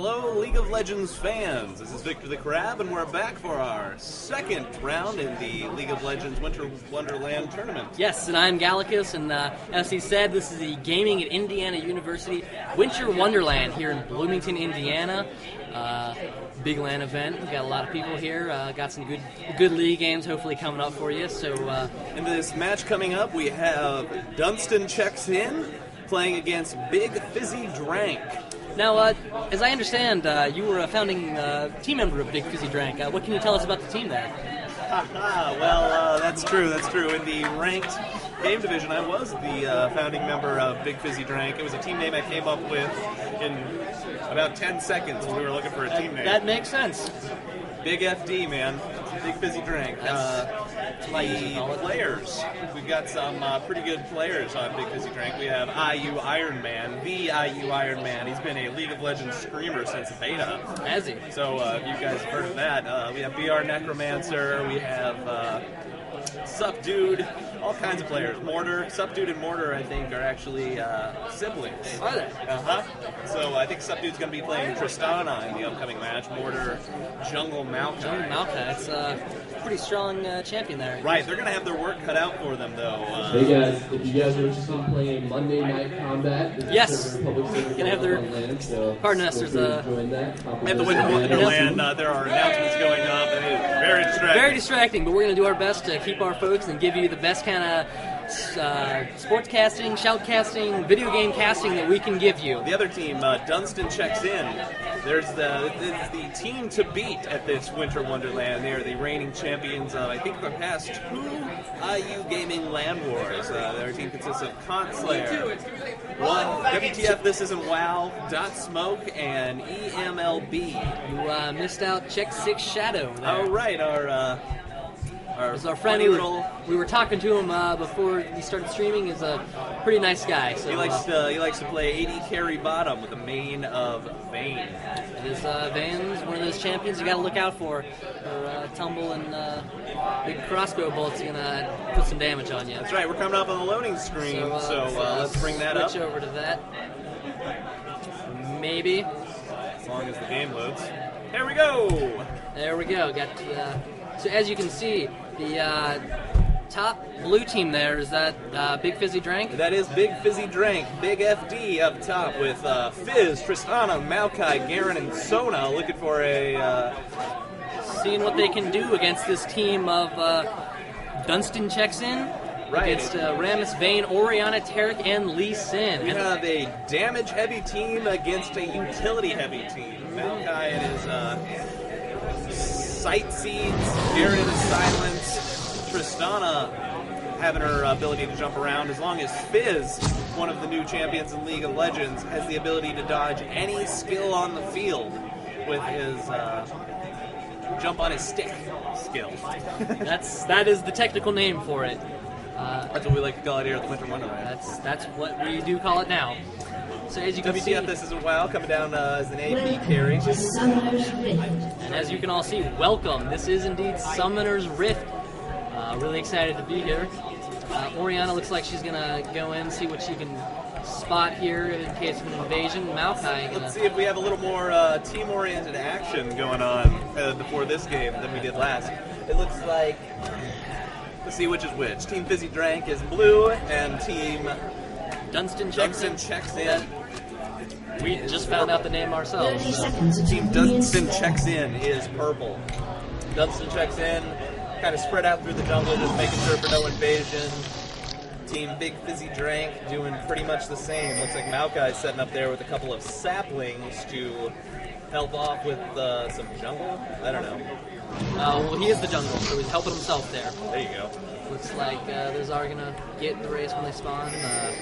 Hello, League of Legends fans. This is Victor the Crab, and we're back for our second round in the League of Legends Winter Wonderland tournament. Yes, and I'm Gallicus, and as he said, this is the Gaming at Indiana University Winter Wonderland here in Bloomington, Indiana. Big LAN event. We've got a lot of people here. Got some good league games hopefully coming up for you. So in this match coming up, we have Dunstan Checks In playing against Big Fizzy Drank. Now, as I understand, you were a founding team member of Big Fizzy Drank. What can you tell us about the team there? Well, that's true. In the ranked game division, I was the founding member of Big Fizzy Drank. It was a team name I came up with in about 10 seconds when we were looking for a team name. That makes sense. Big FD, man. Big Fizzy Drank. The players. We've got some pretty good players on Big Fizzy Drank. We have Ironman, the Ironman. He's been a League of Legends screamer since beta. Has he? So if you guys have heard of that, we have BR Necromancer, we have Sup Dude, all kinds of players. Mortar, Sup Dude and Mortar, I think, are actually siblings. Are they? Uh-huh. So I think Sup Dude's going to be playing Tristana in the upcoming match. Mortar, Jungle Maokai. Jungle Maokai. It's a pretty strong champion there. Right, they're going to have their work cut out for them, though. Hey guys, if you guys are interested in playing Monday Night Combat, yes, gonna have their. Land, so pardon us, there's a. At the Winter Wonderland, there are announcements going up, and it is very distracting. Very distracting, but we're going to do our best to keep our focus and give you the best kind of sportscasting, shoutcasting, video game casting that we can give you. The other team, Dunstan Checks In. It's the team to beat at this Winter Wonderland. They are the reigning champions of, I think, the past 2 IU Gaming LAN Wars. Their team consists of Conslayer, WTF This Isn't WoW, Dot Smoke, and EMLB. You missed out Check 6 Shadow there. Oh, right, our friend we were talking to him before he started streaming. Is a pretty nice guy. So, he likes to play AD carry bottom with a main of Vayne. His Vayne's one of those champions you got to look out for. Tumble and big crossbow bolts are gonna put some damage on you. That's right. We're coming up on the loading screen, so let's bring that up. Switch over to that. Maybe. As long as the game loads. There we go. There we go. Got. So as you can see, the top blue team there is that Big Fizzy Drank. That is Big Fizzy Drank, Big FD up top with Fizz, Tristana, Maokai, Garen, and Sona looking for a... seeing what they can do against this team of Dunstan Checks In. Right. Against Rammus, Vayne, Orianna, Tarek, and Lee Sin. We have a damage-heavy team against a utility-heavy team. Maokai and his... Sight Seeds, Garen in silence, Tristana having her ability to jump around, as long as Fizz, one of the new champions in League of Legends, has the ability to dodge any skill on the field with his jump on his stick skill. That is the technical name for it. That's what we like to call it here at the Winter Wonderland. That's what we do call it now. So as you can see, This is WoW coming down as an AP carry. And as you can all see, welcome. This is indeed Summoner's Rift. Really excited to be here. Orianna looks like she's gonna go in, see what she can spot here in case of an invasion. Maokai. Let's see if we have a little more team-oriented action going on before this game than we did last. It looks like. Let's see which is which. Team Fizzy Drank is blue, and Team Dunstan Checks In. We just found out the name ourselves. Team Dunstan Checks In is purple. Dunstan Checks In, kind of spread out through the jungle, just making sure for no invasion. Team Big Fizzy Drank doing pretty much the same. Looks like Maokai setting up there with a couple of saplings to help off with some jungle. I don't know. Well, he is the jungle, so he's helping himself there. There you go. Looks like those are going to get in the race when they spawn.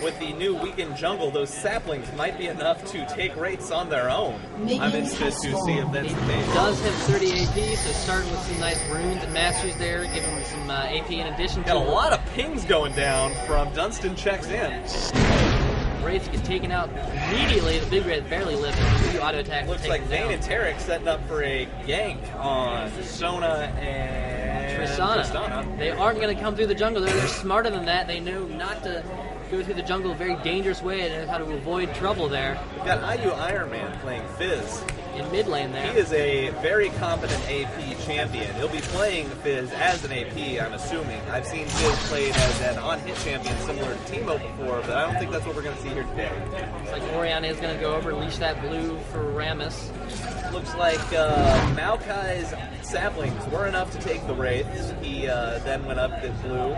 With the new weakened jungle, those saplings might be enough to take rates on their own. I'm interested to see if that's the case. He does have 30 AP, so starting with some nice runes and masters there, giving him some AP in addition to... Got a lot of pings going down from Dunstan Checks In. Wraiths get taken out immediately. The big Wraith barely living. Auto attack. Looks like Vayne and Tarek setting up for a gank on Sona and Tristana. They aren't going to come through the jungle. They're smarter than that. They know not to go through the jungle a very dangerous way and how to avoid trouble there. We've got IU Ironman playing Fizz. in mid lane there. He is a very competent AP champion. He'll be playing Fizz as an AP, I'm assuming. I've seen Fizz played as an on-hit champion similar to Teemo before, but I don't think that's what we're going to see here today. Looks like Oriana is going to go over and leash that blue for Rammus. Looks like Maokai's saplings were enough to take the Wraiths. He then went up to blue.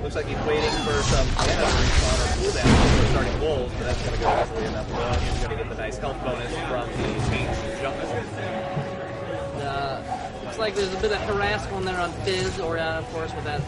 Looks like he's waiting for some mana respawn or cooldown before starting Wolves, but that's going to go easily enough alone. He's going to get the nice health bonus from the changed jungle. Looks like there's a bit of harass going there on Fizz. Oriana, of course, with that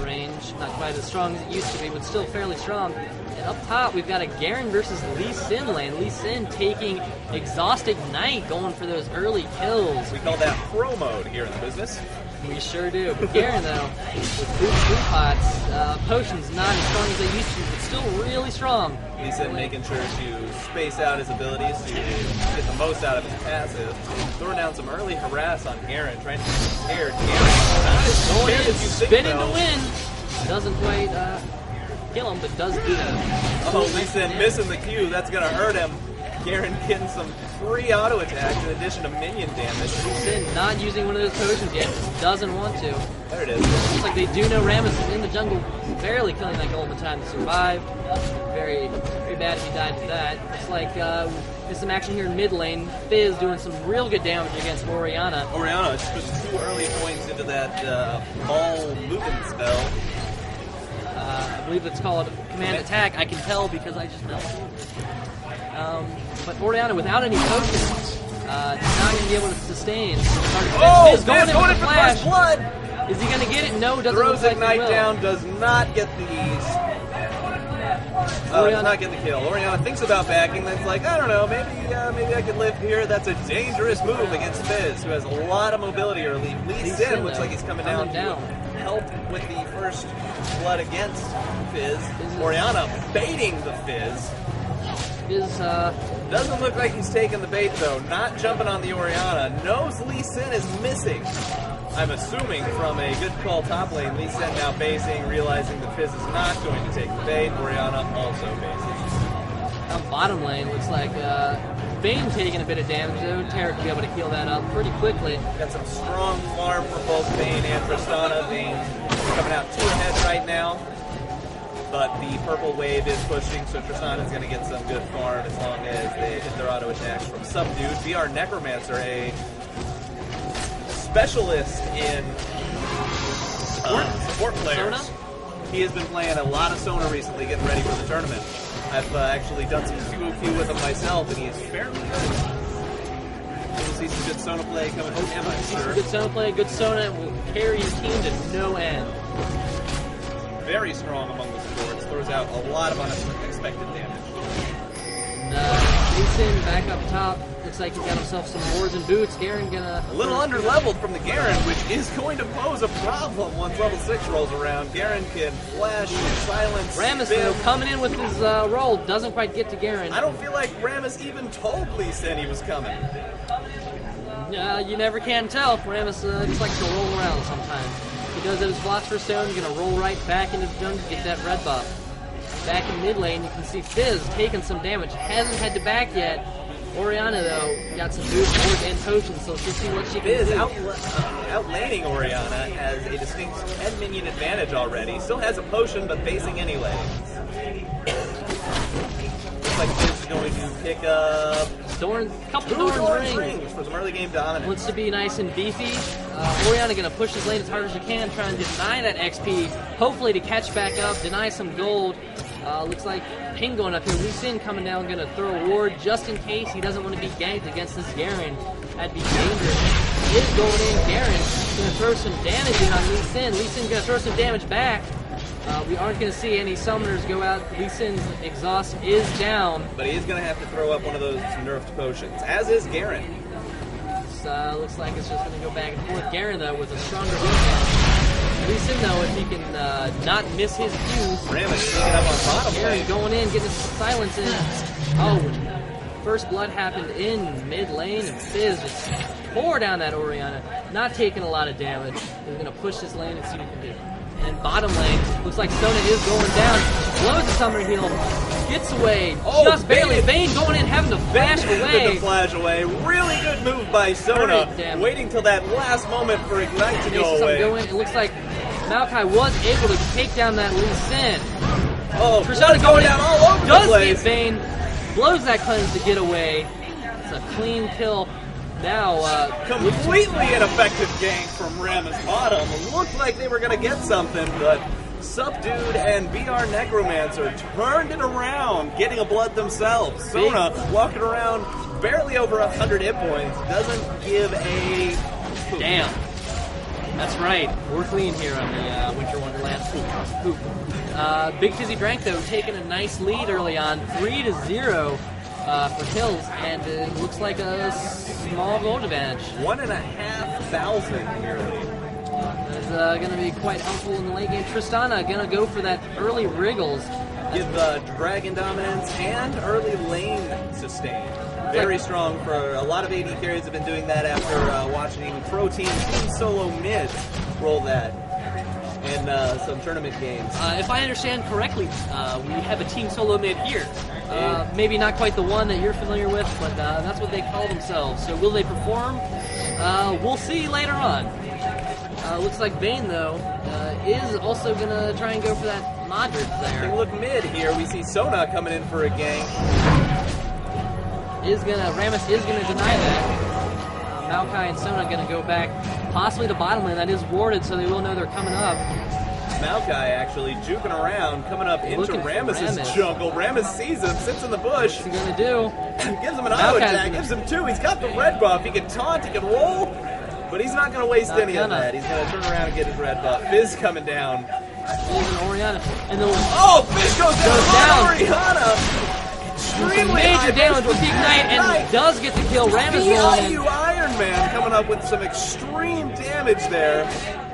range. Not quite as strong as it used to be, but still fairly strong. And up top, we've got a Garen versus Lee Sin lane. Lee Sin taking Exhausted Knight, going for those early kills. We call that pro mode here in the business. We sure do. But Garen, though, with blue pots, potions not as strong as they used to, but still really strong. Lee Sin making sure to space out his abilities to get the most out of his passive. Throwing down some early harass on Garen, trying to be scared. Garen not as scared as you think, spinning though. to win. Doesn't quite kill him, but does do that. Oh, Lee Sin missing the Q. That's going to hurt him. Garen getting some free auto attacks in addition to minion damage. Lee Sin not using one of those potions yet. Just doesn't want to. There it is. Looks like they do know Rammus is in the jungle, barely killing that golden time to survive. Very, very bad if he died to that. Looks like there's some action here in mid lane. Fizz doing some real good damage against Oriana. Oriana just put 2 early points into that ball movement spell. I believe it's called Command Attack. I can tell because I just know. But Oriana, without any potions, not going to be able to sustain. Oh, Fizz going in for flash. first blood! Is he going to get it? No, doesn't Throws look like he Ignite will. down, does not get the does not get the kill. Oriana thinks about backing, then it's like, I don't know, maybe I could live here. That's a dangerous move against Fizz, who has a lot of mobility early. Lee Sin looks like he's coming down to help with the first blood against Fizz. Oriana baiting the Fizz. Doesn't look like he's taking the bait though. Not jumping on the Oriana. Knows Lee Sin is missing. I'm assuming from a good call top lane. Lee Sin now basing, realizing that Fizz is not going to take the bait. Oriana also basing. On bottom lane, looks like Bane taking a bit of damage though. Tarek will be able to heal that up pretty quickly. Got some strong farm for both Bane and Tristana. Bane coming out 2 ahead right now. But the purple wave is pushing, so Tristana's going to get some good farm as long as they hit their auto attacks from Subdued. VR Necromancer, a specialist in support players. Sona? He has been playing a lot of Sona recently, getting ready for the tournament. I've actually done some QOQ with him myself, and he is fairly good. We'll see some good Sona play coming from him, I'm sure. Good Sona play, good Sona will carry your team to no end. Very strong among the supports, throws out a lot of unexpected damage. Lee Sin back up top. Looks like he got himself some boards and boots. Garen gonna... A little under-leveled from the Garen, which is going to pose a problem once level 6 rolls around. Garen can flash, silence, Rammus, spin. though, coming in with his roll, doesn't quite get to Garen. I don't feel like Rammus even told Lee Sin he was coming. You never can tell. Rammus just likes to roll around sometimes. He does those blocks for stone, he's going to roll right back into the jungle to get that red buff. Back in mid lane, you can see Fizz taking some damage. Hasn't had to back yet. Oriana, though, got some boost, boards, and potions, so let's just see what she can Fizz do. outlaning Oriana has a distinct 10 minion advantage already. Still has a potion, but basing anyway. Looks like Fizz is going to pick up Couple 2 Thorns Thorns rings. rings for some early game dominance. Wants to be nice and beefy. Oriana going to push his lane as hard as she can, trying to deny that XP, hopefully to catch back up, deny some gold. Looks like ping going up here. Lee Sin coming down, going to throw a ward just in case he doesn't want to be ganked against this Garen. That'd be dangerous. He is going in. Garen going to throw some damage in on Lee Sin. Lee Sin going to throw some damage back. We aren't going to see any summoners go out. Lee Sin's exhaust is down. But he is going to have to throw up one of those nerfed potions, as is Garen. Looks like it's just going to go back and forth. Garen, though, with a stronger defense. Lee Sin, though, if he can not miss his cues. Rammus sneaking up on bottom Garen lane. going in, getting his silence in. Oh, first blood happened in mid lane, and Fizz just pour down that Oriana. Not taking a lot of damage. He's going to push this lane and see what he can do. And bottom lane, looks like Sona is going down. Blows the summoner heal, gets away, just barely. Vayne going in, having to flash away. To flash away. Really good move by Sona. Waiting till that last moment for Ignite to go away. It looks like Maokai was able to take down that Lee Sin. Oh, Tristana going down all over the place. Does get Vayne, blows that cleanse to get away. It's a clean kill. Now, completely ineffective gank from Ram's bottom. Looked like they were going to get something, but Subdued and BR Necromancer turned it around, getting a blood themselves. Sona walking around barely over 100 hit points, doesn't give a poop. Damn. That's right. We're clean here on the Winter Wonderland. Poop. Big Fizzy Drank, though, taking a nice lead early on, 3-0. For kills, and it looks like a small gold advantage. 1,500 nearly. That's going to be quite helpful in the late game. Tristana going to go for that early wriggles. Give Dragon Dominance and early lane sustain. Very strong for a lot of AD carries have been doing that after watching pro team solo mid roll that in some tournament games. If I understand correctly, we have a team solo mid here. Maybe not quite the one that you're familiar with, but that's what they call themselves. So will they perform? We'll see later on. Looks like Vayne, though, is also going to try and go for that Madrid there. They look mid here. We see Sona coming in for a gank. Rammus is going to deny that. Maokai and Sona going to go back, possibly to bottom lane. That is warded, so they will know they're coming up. Maokai actually juking around, coming up into Rammus' jungle. Rammus sees him, sits in the bush. What's he going to do? Gives him an auto attack, gives him two. He's got the red buff. He can taunt, he can roll, but he's not going to waste any of that. He's going to turn around and get his red buff. Fizz coming down. Fizz and Orianna. And Fizz goes down. Orianna. Extremely major damage with the Ignite and does get the kill. Rammus rolling in. Ironman coming up with some extreme damage there.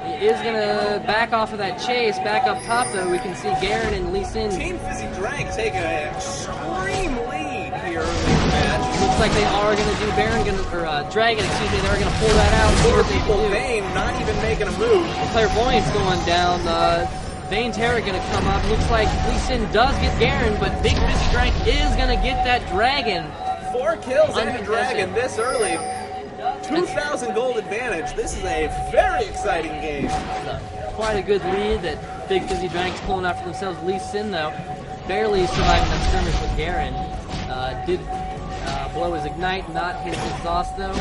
He is going to back off of that chase. Back up top, though, we can see Garen and Lee Sin. Team Fizzy Drank taking an extreme lead here early in the match. Looks like they are going to do Dragon, excuse me, they're going to pull that out. Four people, Vayne not even making a move. Clairvoyance going down. Vayne Terra going to come up. Looks like Lee Sin does get Garen, but Big Fizzy Drank is going to get that Dragon. 4 kills and a Dragon this early. 2,000 gold advantage. This is a very exciting game. Quite a good lead that Big Fizzy Drank's pulling out for themselves. Lee Sin, though, barely surviving that skirmish with Garen. Did blow his Ignite, not his exhaust, though.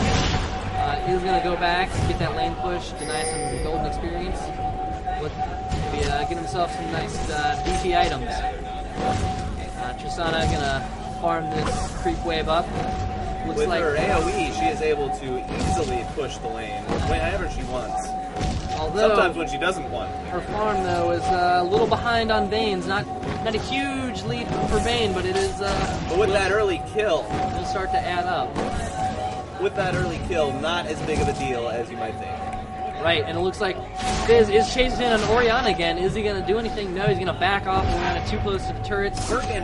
Is going to go back, get that lane push, deny some golden experience. Get himself some nice beefy items. Tristana going to farm this creep wave up. Looks with like her AoE, she is able to easily push the lane whenever she wants. Although sometimes when she doesn't want. Her farm, though, is a little behind on Vayne's. Not a huge lead for Vayne, but it is. But with that early kill, it'll start to add up. With that early kill, not as big of a deal as you might think. Right, and it looks like Fizz is chasing in on Orianna again. Is he going to do anything? No, he's going to back off. Orianna too close to the turrets. Working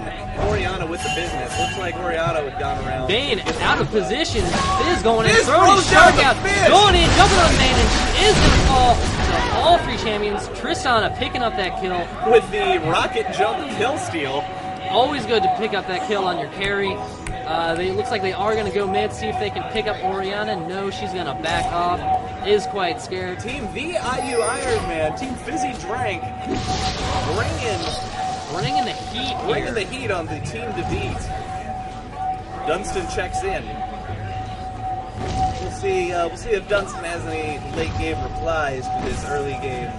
Orianna with the business. Looks like Orianna would gone around. Vayne out of position. Fizz going in, throwing his shark out. Going in, jumping on Vayne, and she is going to fall. So all three champions. Tristana picking up that kill. With the rocket jump kill steal. Always good to pick up that kill on your carry. It looks like they are going to go mid, see if they can pick up Orianna. No, she's going to back off. Is quite scared. Team VIU Ironman, Team Fizzy Drank, bringing the heat. Bringing the heat on the team to beat. Dunstan checks in. We'll see if Dunstan has any late game replies to this early game.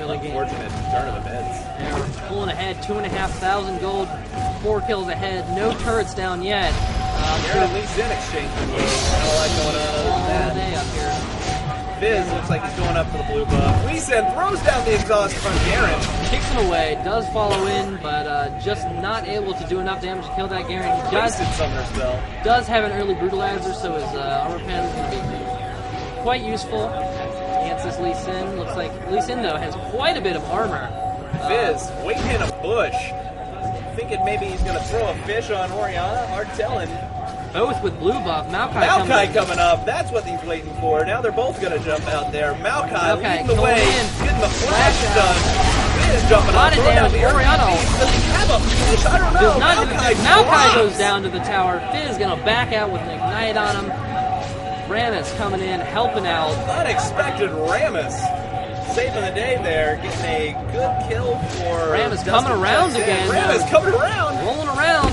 Unfortunate turn of events. They're pulling ahead, 2,500 gold, 4 kills ahead, no turrets down yet. Garen and Lee Sin exchanging moves. Not a lot going on other than that. Day up here. Fizz looks like he's going up for the blue buff. Lee Sin throws down the exhaust from Garen. Kicks him away, does follow in, but just not able to do enough damage to kill that Garen. He does have an early brutalizer, so his armor pen is going to be quite useful against this Lee Sin. Looks like Lee Sin, though, has quite a bit of armor. Fizz waiting in a bush. Thinking maybe he's going to throw a fish on Orianna. Hard telling. both with blue buff. Maokai coming up. That's what he's waiting for. Now they're both going to jump out there. Maokai leading the going way, in. getting the flash done. He is jumping A lot up. of damage. Oriana Does he have a finish? I don't know. does not. Maokai Maokai goes drops. down to the tower. Fizz gonna back out with an ignite on him. Ramus coming in, helping out. Unexpected Ramus saving the day there, getting a good kill for Ramus Dustin coming around Jackson. again. Ramus coming around. Rolling around.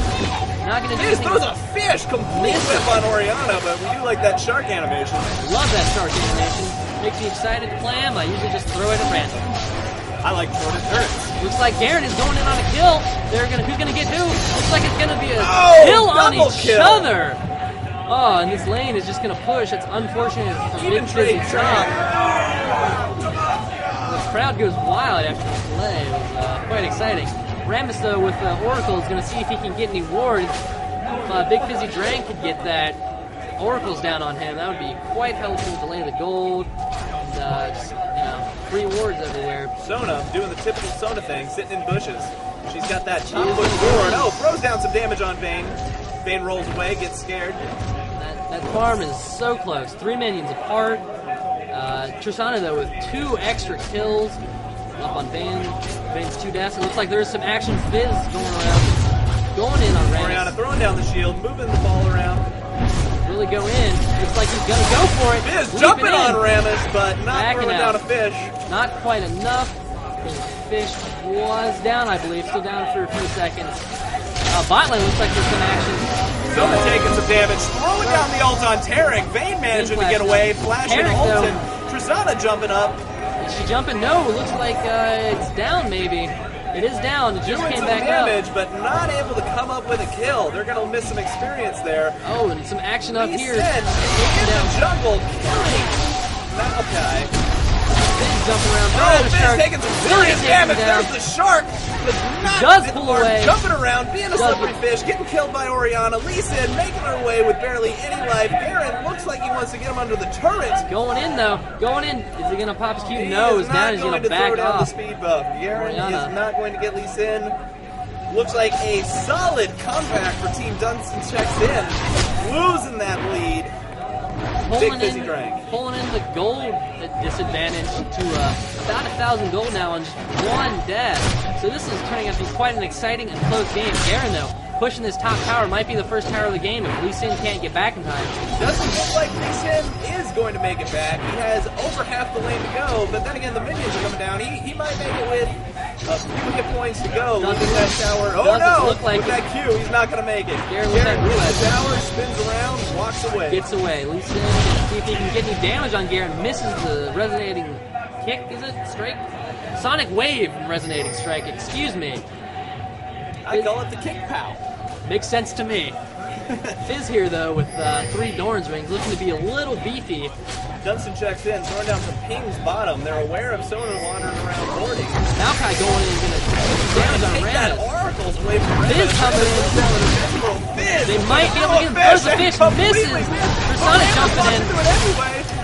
Not gonna do Fizz anything. throws a fish, complete whip on Oriana, but we do like that shark animation. Love that shark animation. Makes me excited to play him. I usually just throw it at random. I like throwing at turrets. Looks like Garen is going in on a kill. Who's gonna get who? Looks like it's gonna be a Oh, kill on double each kill. other. Oh, and this lane is just gonna push. It's unfortunate for Even Big Fizzy trade Drop. track. The crowd goes wild after this play. It was quite exciting. Ramus, though, with Oracle, is going to see if he can get any wards. If Big Fizzy Drain could get that Oracle's down on him, that would be quite helpful to delay the gold. And, just, free wards everywhere. Sona doing the typical Sona thing, sitting in bushes. She's got that top foot forward. Oh, throws down some damage on Vayne. Vayne rolls away, gets scared. That farm is so close. 3 minions apart. Tristana, though, with 2 extra kills up on Vayne. Vayne's 2 deaths. It looks like there's some action Fizz going around. Going in on Ramus. Oriana throwing down the shield, moving the ball around. Really go in. Looks like he's going to go for it. Fizz Leaping jumping in. on Ramus, but not Backing throwing out. down a fish. Not quite enough. The fish was down, I believe. Still down for a few seconds. Bot lane looks like there's some action. Sona taking some damage, throwing down the ult on Tarek. Vayne managing to get away, flashing Tarek, ult, though. and Tristana jumping up. Is she jumping? No, it looks like it's down maybe. It is down. It just Doing came some back damage, up. but not able to come up with a kill. They're going to miss some experience there. Oh, and some action up Lee here. Sin in the jungle, killing Maokai. Fizz jumping around. Oh, Fizz Fizz taking some serious damage. There's the shark. Does pull away. Jumping around, being a slippery fish, getting killed by Oriana. Lee Sin making her way with barely any life. Garen looks like he wants to get him under the turret. Going in though. Going in. Is he going to pop his Q? He No, is he's down. not He's going going to to throw back down the off. speed buff. Garen Oriana. is not going to get Lee Sin. Looks like a solid comeback for Team Dunstan checks in. Losing that lead. Big Fizzy Drink. Pulling in the gold disadvantage to about 1,000 gold now on just 1 death. So this is turning out to be quite an exciting and close game. Garen, though, pushing this top tower, might be the first tower of the game if Lee Sin can't get back in time. Doesn't look like Lee Sin is going to make it back. He has over half the lane to go, but then again, the minions are coming down. He might make it with a few hit points to go. Look at that tower. Oh doesn't no! look like with that Q, he's not going to make it. Garen with that hits roulette. the tower, spins around, walks away. Gets away. Lee Sin, see if he can get any damage on Garen. Misses the resonating kick, is it? Strike? Sonic Wave from resonating strike, excuse me. I call it the kick pow. Makes sense to me. Fizz here, though, with 3 Doran's Wings, looking to be a little beefy. Dunstan checks in, throwing down from Ping's bottom. They're aware of Sona wandering around boarding. Maokai going in, going to do damage on Take that Ramus. Oracle's away from Ramus. Fizz coming in. Fizz. They might be able to get there's the fish, misses. Tristana jumping in.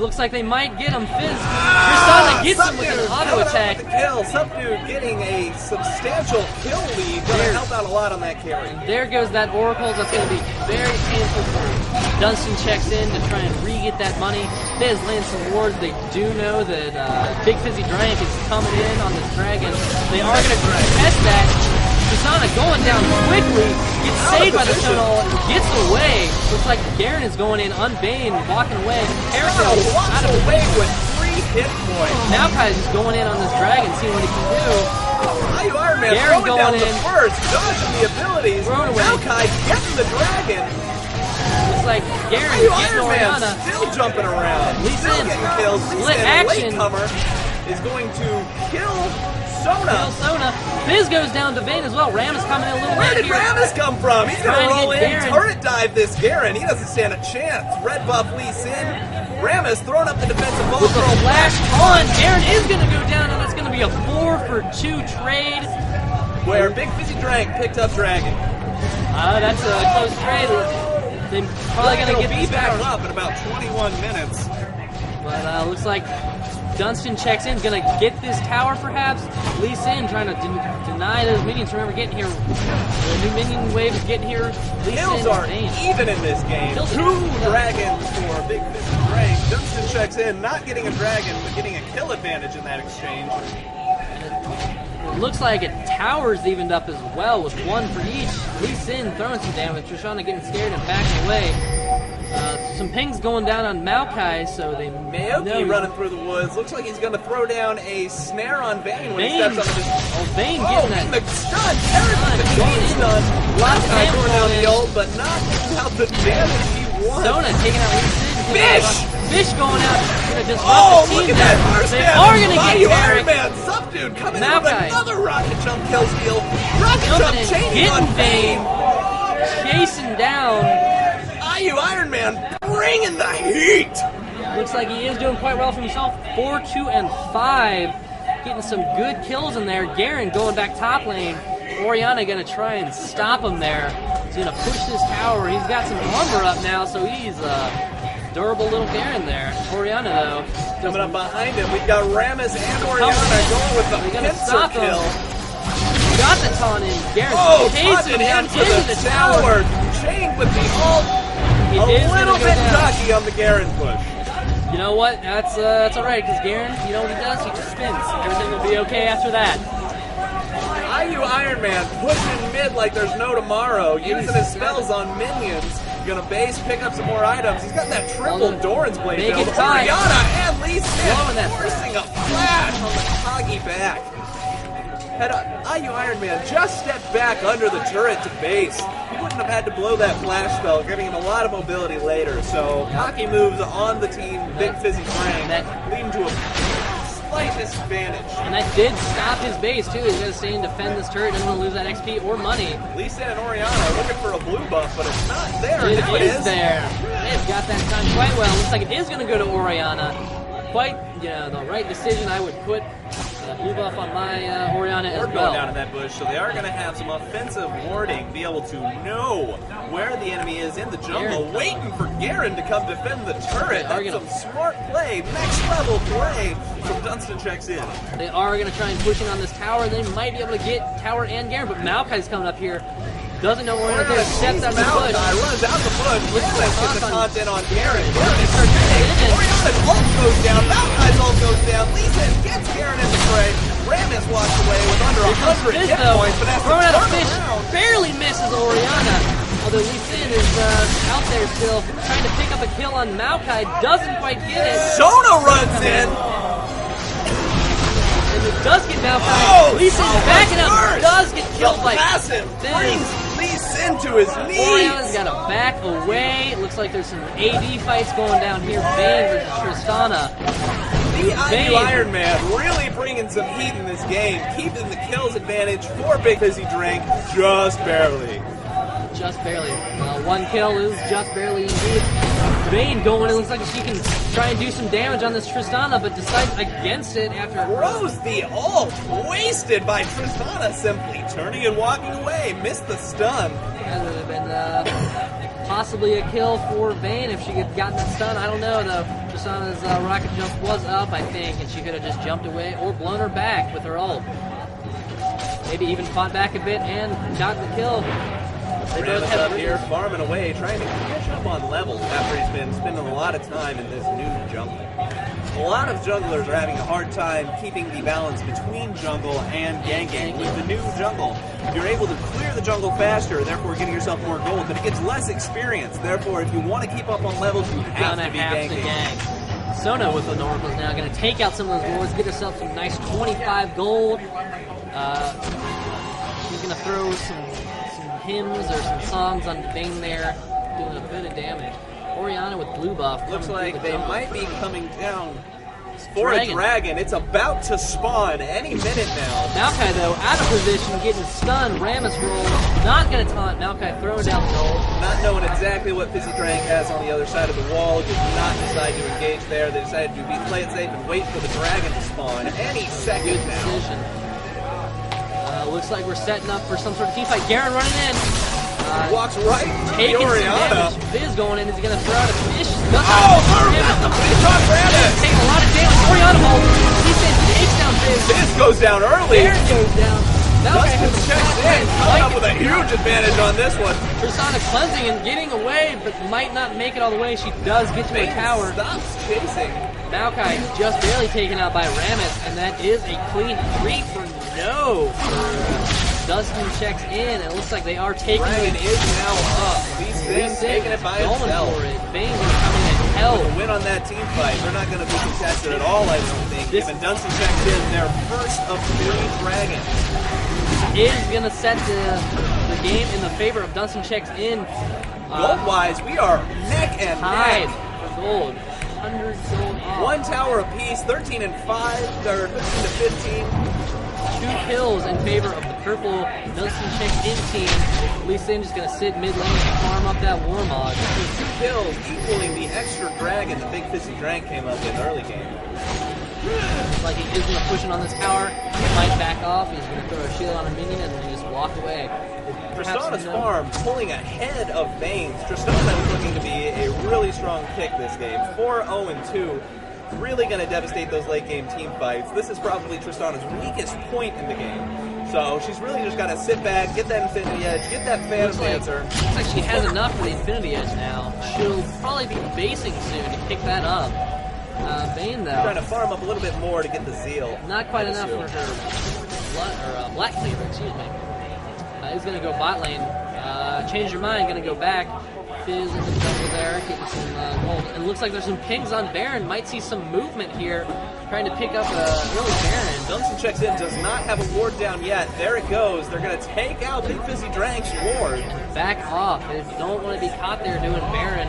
Looks like they might get him. Fizz. Tristana gets him with an auto attack. Kill. Subdued getting a substantial kill lead. Going to help out a lot on that carry. There goes that Oracle. That's going to be very painful for Dunstan checks in to try and re-get that money. Fizz lands some wards. They do know that Big Fizzy Drank is coming in on this dragon. They are going to test that. Tristana going down quickly, gets saved by the tunnel, gets away. Looks like Garen is going in unbanned, walking away. Eric walks out of away with 3 hit points. Maokai is going in on this dragon, seeing what he can do. Mayu Ironman Garen throwing down going the in. first, dodging the abilities. Thrown away. Maokai getting the dragon. Looks like Garen Mayu getting Ironman Oriana. still jumping around. Lee Still Sin. getting kills. Lee Split Sin, action. latecomer, is going to kill Sona. Kill Sona. Fizz goes down to Vayne as well. Ram is coming in a little Where late did here. Ramus come from? He's going Trying to to roll get in, Garen. turret dive this Garen. He doesn't stand a chance. Red buff Lee Sin. Ramus throwing up the defensive ball. With the flash on, Garen is going to go down, and that's going to be a 4-for-2 trade. Where Big Fizzy Drank picked up Dragon. That's a close trade. They're probably going to It'll get be this back tower. up in about 21 minutes. But looks like Dunstan checks in, going to get this tower perhaps. Lee Sin trying to deny those minions. Remember, getting here. The new minion wave is getting here. Kills are even in this game. 2 dragons for Big Fizzy Drink. Dunstan checks in, not getting a dragon, but getting a kill advantage in that exchange. It looks like it towers evened up as well with 1 for each. Lee Sin throwing some damage. Trishana getting scared and backing away. Some pings going down on Maokai, so they Maoki running through the woods. Looks like he's going to throw down a snare on Vayne when he steps on this. Vayne getting that. The stun! There's the chain stun. Maokai throwing down the ult, but not getting out the damage he wants. Sona taking out Lee Sin. Fish going out. Gonna disrupt the team. Look at that first They are going to get Iron Man. Subdude coming in with another rocket jump kill steal. Rocket jump chaining on Vayne. Chasing down. Iron Man bringing the heat. Looks like he is doing quite well for himself. 4, 2, and 5. Getting some good kills in there. Garen going back top lane. Orianna going to try and stop him there. He's going to push this tower. He's got some armor up now, so he's durable little Garen there. Orianna, though. Coming up behind him, we've got Rammus and Orianna going with the pincer kill. Got the taunt in. Garen chasing him into the tower. Chained with the ult. A little bit cocky on the Garen push. You know what? That's alright, because Garen, you know what he does? He just spins. Everything will be okay after that. Iron Man pushing mid like there's no tomorrow, using his spells on minions. Gonna base, pick up some more items. He's got that triple Doran's Blade build. Orianna and Lee Sin forcing a flash on the Kagi back. Had Iron Man just stepped back under the turret to base, he wouldn't have had to blow that flash spell, giving him a lot of mobility later. So Kagi moves on the team, Big Fizzy Drink, leading to a slight disadvantage. And that did stop his base too. He's going to stay and defend this turret, doesn't want to lose that XP or money. Lee Sin and Orianna looking for a blue buff, but it's not there. Now it is there. They've got that done quite well. Looks like it is going to go to Orianna. Quite, the right decision. I would put blue buff on my Orianna as well. Going down in that bush, so they are going to have some offensive warding, be able to know where the enemy is in the jungle, waiting for Garen to come defend the turret. That's some smart play, next level play from Dunstan checks in. They are going to try and push in on this tower. They might be able to get tower and Garen, but Maokai's coming up here. Doesn't know where they're steps out of the bush. Runs out the bush. Looks like get the content on Garen. Garen starts hitting. Orianna's ult goes down. Maokai's ult goes down. Lee Sin gets Garen in the fray. Rammus walks away with under 100 hit points, but has to turn around. Barely misses Orianna. Although Lee Sin is out there still trying to pick up a kill on Maokai. Doesn't quite get it. Sona runs in. And it does get Maokai. Lee Sin's backing up. Does get killed by passive. Brings Lee Sin to his knees. Orianna's got to back away. It looks like there's some AD fights going down here. Vayne versus Tristana. The Iron Man really bringing some heat in this game, keeping the kills advantage for Big Fizzy Drink just barely. Just barely. 1 kill is just barely indeed. Vayne going, it looks like she can try and do some damage on this Tristana, but decides against it after... Throws the ult, wasted by Tristana, simply turning and walking away, missed the stun. That would have been possibly a kill for Vayne if she had gotten that stun. I don't know, though. Tristana's rocket jump was up, I think, and she could have just jumped away or blown her back with her ult. Maybe even fought back a bit and got the kill. They both up here, farming away, trying to catch up on levels after he's been spending a lot of time in this new jungle. A lot of junglers are having a hard time keeping the balance between jungle and ganking. With the new jungle, you're able to clear the jungle faster, therefore getting yourself more gold, but it gets less experience. Therefore, if you want to keep up on levels, you have to be ganking. Sona with the Oracle's now going to take out some of those wards, get herself some nice 25 gold. She's going to throw some hymns or some songs on Vayne there, doing a bit of damage. Orianna with blue buff. Looks like they might be coming down for a dragon. It's about to spawn any minute now. Maokai, though, out of position, getting stunned. Rammus roll. Not going to taunt. Maokai throwing down the ult. Not knowing exactly what Fizzy Drink has on the other side of the wall. Did not decide to engage there. They decided to play it safe and wait for the dragon to spawn any second now. Decision. Looks like we're setting up for some sort of team fight. Garen running in. Walks right taking to Orianna. Fizz going in. Is he going to throw out a fish? The fish on Rammus. Taking a lot of damage. Orianna ult. He takes down Fizz. Fizz goes down early. Garen goes down. Dustin checks in, coming up with a huge advantage on this one. Tristana cleansing and getting away, but might not make it all the way. She does get to a tower. Stops chasing. Maokai just barely taken out by Rammus, and that is a clean 3 for no. Dustin checks in, and it looks like they are taking Dragon it. is now up. Lee taking it by himself. For it. Bane's coming in hell. To win on that team fight, they're not going to be contested at all, I don't think. Given Dunstan checks in, their first of 3 dragons. Is going to set the game in the favor of Dunstan checks in. Gold-wise, we are neck and tied neck. for gold. 100 gold off. 1 tower apiece, 13 and 5, or 13 to 15. 2 kills in favor of the purple Dunstan checks in team. Lee Sin just going to sit mid lane and farm up that Warmog. 2 kills equaling the extra dragon the Big Fizzy Drank came up in early game. Looks like he is going to push it on this tower. He might back off. He's going to throw a shield on a minion and then just walk away. Tristana's farm pulling ahead of Bane's. Tristana is looking to be a really strong pick this game. 4-0-2. Really going to devastate those late game team fights. This is probably Tristana's weakest point in the game. So she's really just got to sit back, get that Infinity Edge, get that Phantom Dancer. Looks like she has enough for the Infinity Edge now. She'll probably be basing soon to pick that up. Bane, though, trying to farm up a little bit more to get the Zeal. Not quite enough for her Black Cleaver, excuse me. He's going to go bot lane. Change your mind, going to go back. Fizz in the jungle there, getting some gold. And looks like there's some pings on Baron. Might see some movement here, trying to pick up early Baron. Dunstan checks in, does not have a ward down yet. There it goes. They're going to take out Big Fizzy Drank's ward. Back off. They don't want to be caught there doing Baron.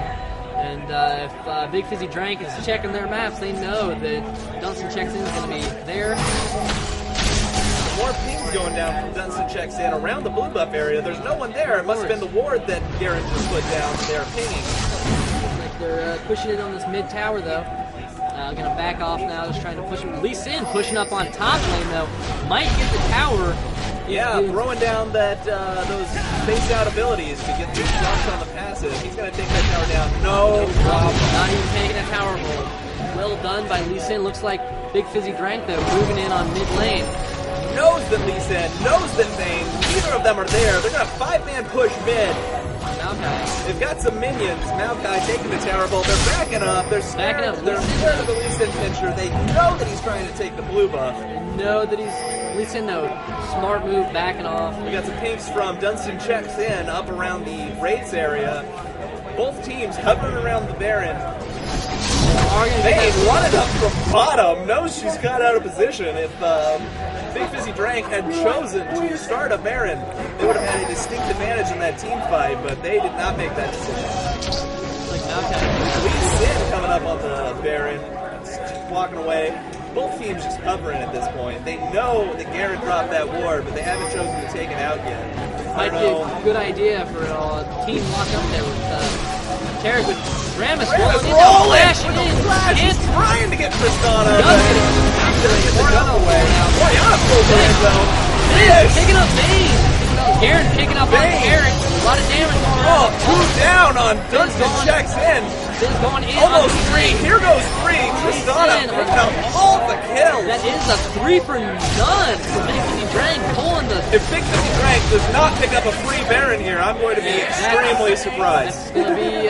And if Big Fizzy Drank is checking their maps, they know that Dunstan checks in is going to be there. More pings going down from Dunstan checks in around the blue buff area. There's no one there. It must have been the ward that Garen just put down. They're pinging. Looks like they're pushing it on this mid tower though. Gonna back off now, just trying to push it. Lee Sin pushing up on top lane though. Might get the tower. Yeah, throwing down that those face out abilities to get the shots on the passive. He's gonna take that tower down. No problem. Not even taking a tower hold. Well done by Lee Sin. Looks like Big Fizzy Drank though moving in on mid lane. Knows that Lee Sin, knows that Bane. Neither of them are there. They're gonna 5-man push mid. Maokai. They've got some minions. Maokai taking the tower bolt. They're backing up. They're scared. They're scared of the Lee Sin pincher. They know that he's trying to take the blue buff. Know that he's Lee Sin though. Smart move, backing off. We got some pinks from Dunstan checks in up around the Wraiths area. Both teams hovering around the Baron. Bane running up from bottom. Knows she's got out of position. If Big Fizzy Drank had chosen to start a Baron, they would have had a distinct advantage in that team fight, but they did not make that decision. Like Maokai. Lee Sin coming up on the Baron, walking away. Both teams just hovering at this point. They know that Garen dropped that ward, but they haven't chosen to take it out yet. Might be a good idea for a team lock up there with Tarek with Rammus rolling in. He's trying to get Tristana. Doesn't get the gun away. Boy, on a full damage though. Picking up Bane. Garen picking up on Tarek. A lot of damage going on. Oh, 2 down on Dunstan checks in. Fizz going in. Almost 3. Here goes 3. Tristana picking up all the kills. That is a 3 for none for Big Fizzy Drank pulling the... If Big Fizzy Drank does not pick up a free Baron here, I'm going to be extremely surprised. That's going to be...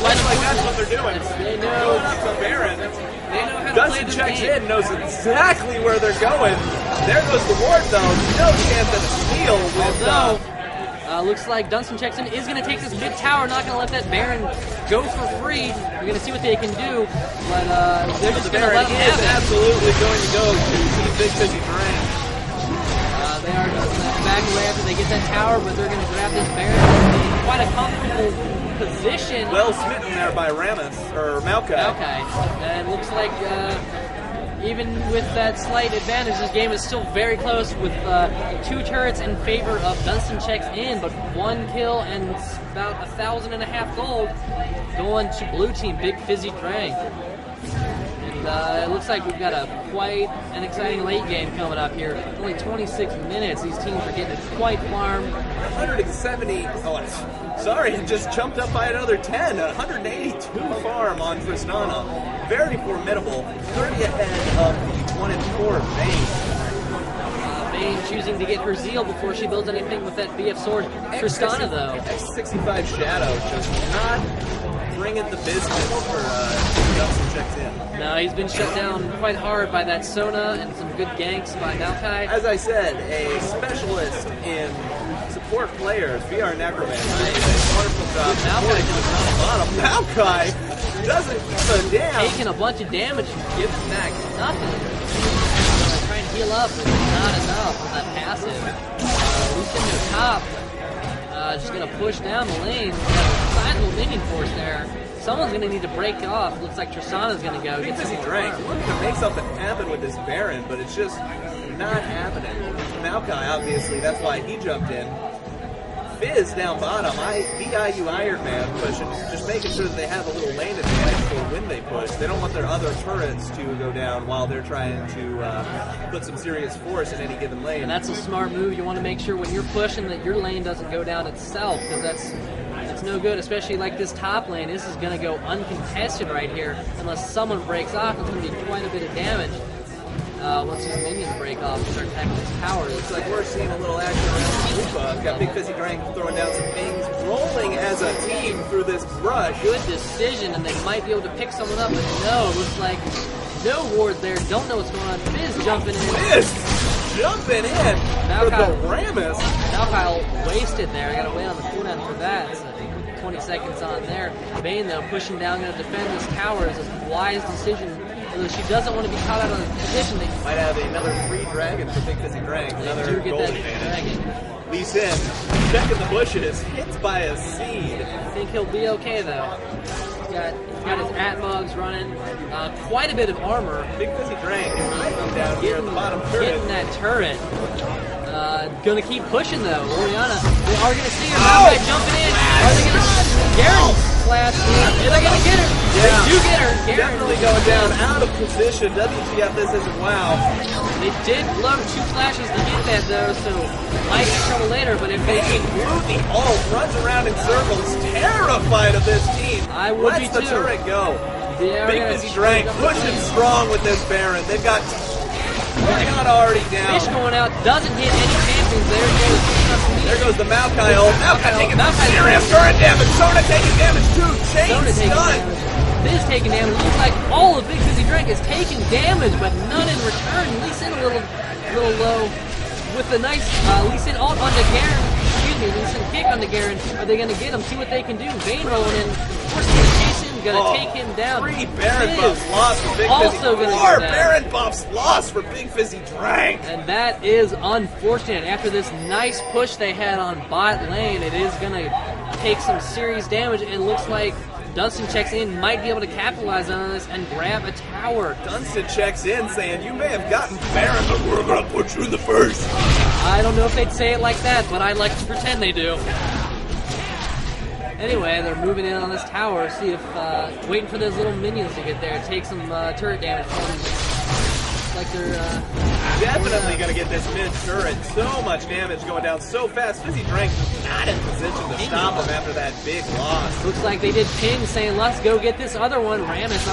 Looks like that's what they're doing. They know. Up to Baron. They know how to play Dunstan this checks game. in, knows exactly where they're going. There goes the ward though. No chance at a steal with... Looks like Dunstan checks in is going to take this mid tower, not going to let that Baron go for free. We're going to see what they can do, but they're just going to let him have it. Absolutely going to go to the Big Fizzy Drank. They are just going to back away after they get that tower, but they're going to grab this Baron in quite a comfortable position. Well smitten there by Rammus, or Maokai. And it looks like even with that slight advantage, this game is still very close with 2 turrets in favor of Dunstan checks in, but 1 kill and about 1,500 gold going to blue team, Big Fizzy Drank. And it looks like we've got quite an exciting late game coming up here. Only 26 minutes. These teams are getting quite farmed. 170. Oh, sorry, it just jumped up by another 10. 182 farm on Tristana. Very formidable. 30 ahead of the 1-4 Bane. Pain choosing to get her Zeal before she builds anything with that BF sword. Tristana, though. X65 Shadow just not bringing the business for Dustin checks in. No, he's been shut down quite hard by that Sona and some good ganks by Maokai. As I said, a specialist in support players, VR Necromancer, doing a wonderful job supporting from the top bottom. Maokai doesn't give a damn. Taking a bunch of damage and giving back nothing. Trying to heal up, but not enough with that passive. Lucian to top. Just gonna push down the lane. Got a sizable minion force there. Someone's gonna need to break off. Looks like Tristana's gonna go. Big Fizzy Drank looking to make something happen with this Baron, but it's just not happening. Maokai, obviously, that's why he jumped in. Fizz down bottom, VIU Ironman pushing, just making sure that they have a little lane advantage for when they push. They don't want their other turrets to go down while they're trying to put some serious force in any given lane. And that's a smart move. You want to make sure when you're pushing that your lane doesn't go down itself, because that's no good, especially like this top lane. This is going to go uncontested right here unless someone breaks off. It's going to be quite a bit of damage. Once these minions break off and start attacking these towers. Looks like we're seeing a little action around Lupa. Got Big Fizzy Drank throwing down some things, rolling as a team through this brush. Good decision, and they might be able to pick someone up, but no, it looks like no ward there. Don't know what's going on. Fizz jumping in. Fizz jumping in for the Rammus. Maokai wasted there. I got to wait on the cooldown for that. So 20 seconds on there. Bane, though, pushing down, going to defend this tower is a wise decision. She doesn't want to be caught out of the position. They might have another free dragon for Big Fizzy Drank. Another gold advantage. Lee Sin, checking the bushes, hits by a seed. I think he'll be okay though. He's got his Atmogs running, quite a bit of armor. Big Fizzy Drank down here at the bottom turret. Getting that turret. Gonna keep pushing though. Oriana, they are gonna see her. Maokai jumping in. Are they gonna? Garen flash. Are they gonna get her? Yeah. They do get her. Garen definitely going down out of position. WTF, this isn't wow. They did blow 2 flashes to get that though, so might have trouble later. But if they can move the ult, runs around in circles, terrified of this team. I would Lets be the too. turret go. Big Fizzy Drank pushing strong with this Baron. They've got Oriana already down. Fish going out, doesn't hit any champions. There goes the Maokai ult. Maokai taking serious turret damage. Sona taking damage too. Chain stun. Fizz taking damage. Looks like all of Big Fizzy Drank is taking damage, but none in return. Lee Sin a little low with the nice Lee Sin ult onto Garen. Excuse me, Lee Sin kick onto Garen. Are they going to get him? See what they can do. Vayne rolling in, forcing the chase in, going to take him down. 3 Baron buffs lost for Big Fizzy. Also going to 4 Baron buffs lost for Big Fizzy Drank. And that is unfortunate. After this nice push they had on bot lane, it is going to take some serious damage. It looks like Dunstan checks in, might be able to capitalize on this and grab a tower. Dunstan checks in saying, you may have gotten Baron, but we're going to put you in the first. I don't know if they'd say it like that, but I like to pretend they do. Anyway, they're moving in on this tower, see if, waiting for those little minions to get there, take some turret damage from them. Like they're, definitely going to get this mid turret. So much damage going down so fast. Fizzy Drank not in position to stop him after that big loss. Looks like they did ping saying, let's go get this other one. Rammus,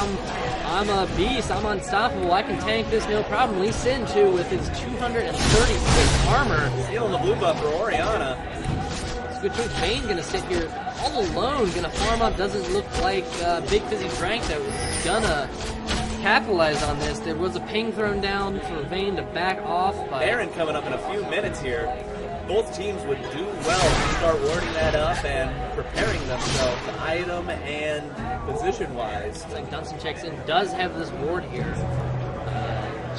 I'm a beast. I'm unstoppable. I can tank this, no problem. Lee Sin, too, with his 236 armor. Stealing the blue buff for Oriana. It's a good choice. Vayne going to sit here all alone, going to farm up. Doesn't look like Big Fizzy Drank that was gonna capitalize on this. There was a ping thrown down for Vayne to back off. Baron coming up in a few minutes here. Both teams would do well to start warding that up and preparing themselves item and position-wise. Looks like Dunstan checks in, does have this ward here.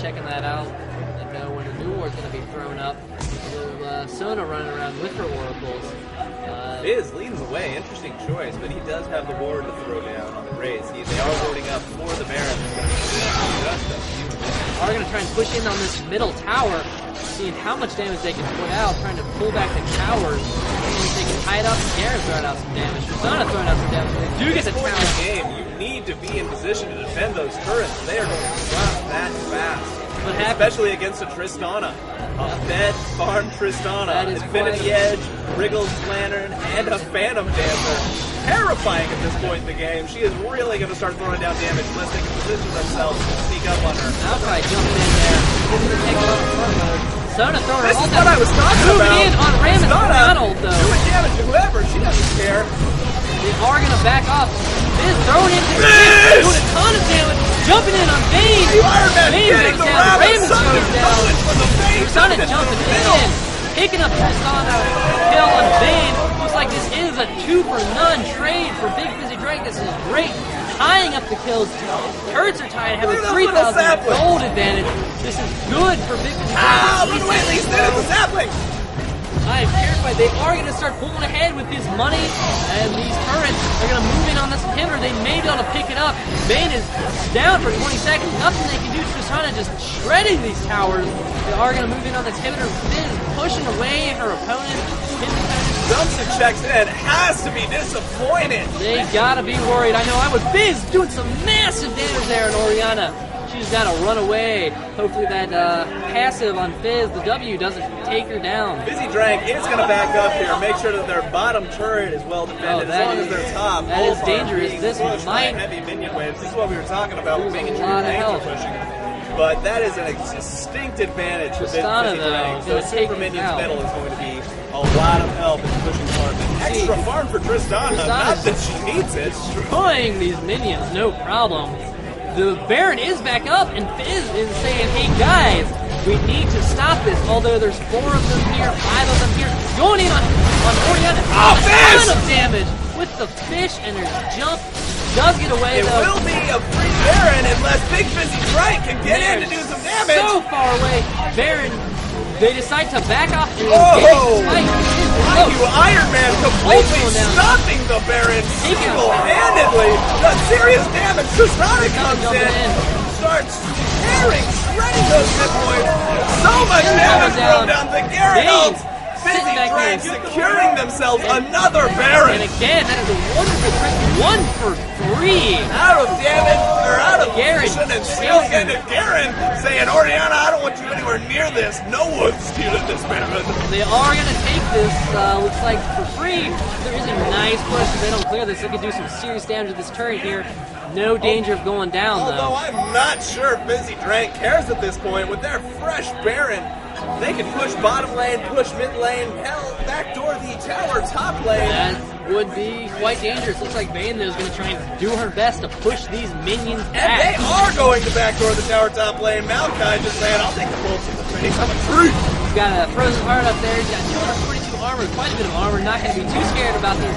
Checking that out. And know when a new ward's going to be thrown up. So Sona running around with her oracles. Fizz leading the way. Interesting choice, but he does have the ward to throw down on the race. They are warding up for the Baron. Are going to try and push in on this middle tower, seeing how much damage they can put out, trying to pull back the towers. And if they can tie it up, Garen throwing out some damage. Tristana throwing out some damage. They do get the tower. Game, you need to be in position to defend those turrets. They are going to drop that fast. Especially against a Tristana. A fed farm Tristana. Infinity Edge, Wriggles Lantern, and a Phantom Dancer. Terrifying at this point in the game. She is really going to start throwing down damage unless they can position themselves to sneak up on her. Maokai jumping in there. This is going to take a lot of front mode. Sona throwing This her is ult what I was talking moving about. in on Ram and Sona Donald, though. doing damage to whoever. She doesn't care. They are going to back off. Fizz throwing in, Fizz! doing a ton of damage, jumping in on Vayne. The Ironman Vayne getting goes the down, rabbit. Raymond Sona goes down. going for the face. Tristana jumping in, picking up Tristana, kill on Vayne. Looks like this is a 2-for-none trade for Big Fizzy Drake. This is great. Tying up the kills. Turrets are tied, have a Look at those little 3,000 saplings. gold advantage. This is good for Big Fizzy Drake. Ah, run away, Lee Sin, it's a sapling. I'm terrified. They are going to start pulling ahead with this money, and these turrets are going to move in on this inhibitor. They may be able to pick it up. Vayne is down for 20 seconds. Nothing they can do. Tristana just shredding these towers. They are going to move in on this inhibitor. Fizz pushing away her opponent. Dumpster checks in. Has to be disappointed. They got to be worried. I know I would. Fizz doing some massive damage there on Oriana. She's got to run away. Hopefully that passive on Fizz, the W, doesn't take her down. Fizzy Drank is going to back up here. Make sure that their bottom turret is well defended. As long as their top. That is both are dangerous. being this pushed by might. heavy minion waves. This is what we were talking about. Lose Making a sure lot your of lanes are health. pushing. But that is a distinct advantage for Tristana, Fizzy though, Drank. is So gonna take Super this Minion's out. middle is going to be a lot of help in pushing hard. Extra farm for Tristana. Not that she needs it. Destroying these minions, no problem. The Baron is back up, and Fizz is saying, hey guys, we need to stop this. Although there's 4 of them here, 5 of them here, going in on Oriana. Oh, A Fizz! ton of damage with the fish, and there's jump. Does get away It though. will be a free Baron unless Big Fizzy Drank can get in to do some damage. So far away, Baron. They decide to back off and Oh! engage the fight. Mind you, Ironman completely Ultra down. stopping the Baron Taking out. single-handedly. Does serious damage. Tristana comes jumping in, in. starts tearing, shredding those hit points. So much damage thrown down. The Garrett Vayne ult. sitting Fizzy back Drank here. securing themselves another And Baron. again, that is a wonderful trick. 1 for 3. Out of damage, or out of Garrett position, and still chasing. getting Garen saying, Oriana, I don't want you anywhere near this. No one's stealing this Baron. They are going to take this, looks like for free. There is a nice push. If they don't clear this, they could do some serious damage to this turret here. No danger of going down, Although though. I'm not sure Fizzy Drank cares at this point. With their fresh Baron, they can push bottom lane, push mid lane, hell, backdoor the tower top lane. That would be quite dangerous. Looks like Vayne is going to try and do her best to push these minions And they back. are going to backdoor the tower top lane. Malachi just saying, I'll take the bullets in the face. I'm a freak. He's got a frozen heart up there. He's got 242 armor, quite a bit of armor. Not going to be too scared about this.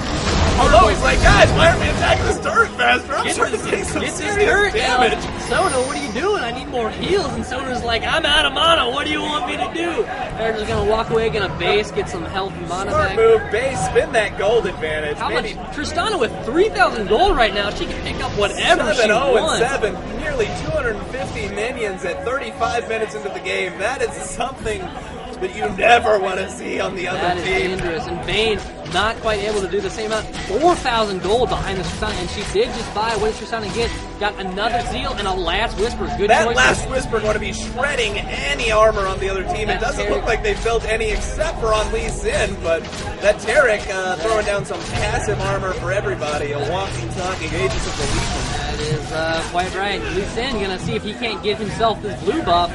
Although he's like, guys, why aren't we attacking this turret faster? I'm Get starting to take some this serious turret down. damage. Sona, what are you doing? I need more heals. And Sona's like, I'm out of mana. What do you want me to do? They're just going to walk away, going to base, get some health and mana Smart back. move, base, spin that gold advantage. How Maybe much? Tristana with 3,000 gold right now. She can pick up whatever she 7-0 wants. and 7, nearly 250 minions at 35 minutes into the game. That is something that you never want to see on the other That is team. dangerous. And Vayne not quite able to do the same amount. 4,000 gold behind the Tristana, and she did just buy. What does Tristana get? Got another Zeal and a Last Whisper. Good That choice. last whisper going to be shredding any armor on the other team. It That doesn't Tarek- look like they've built any except for on Lee Sin, but that Tarek throwing down some passive armor for everybody. A walking, talking Aegis of the Legion. That is quite right. Lee Sin gonna see if he can't get himself this blue buff.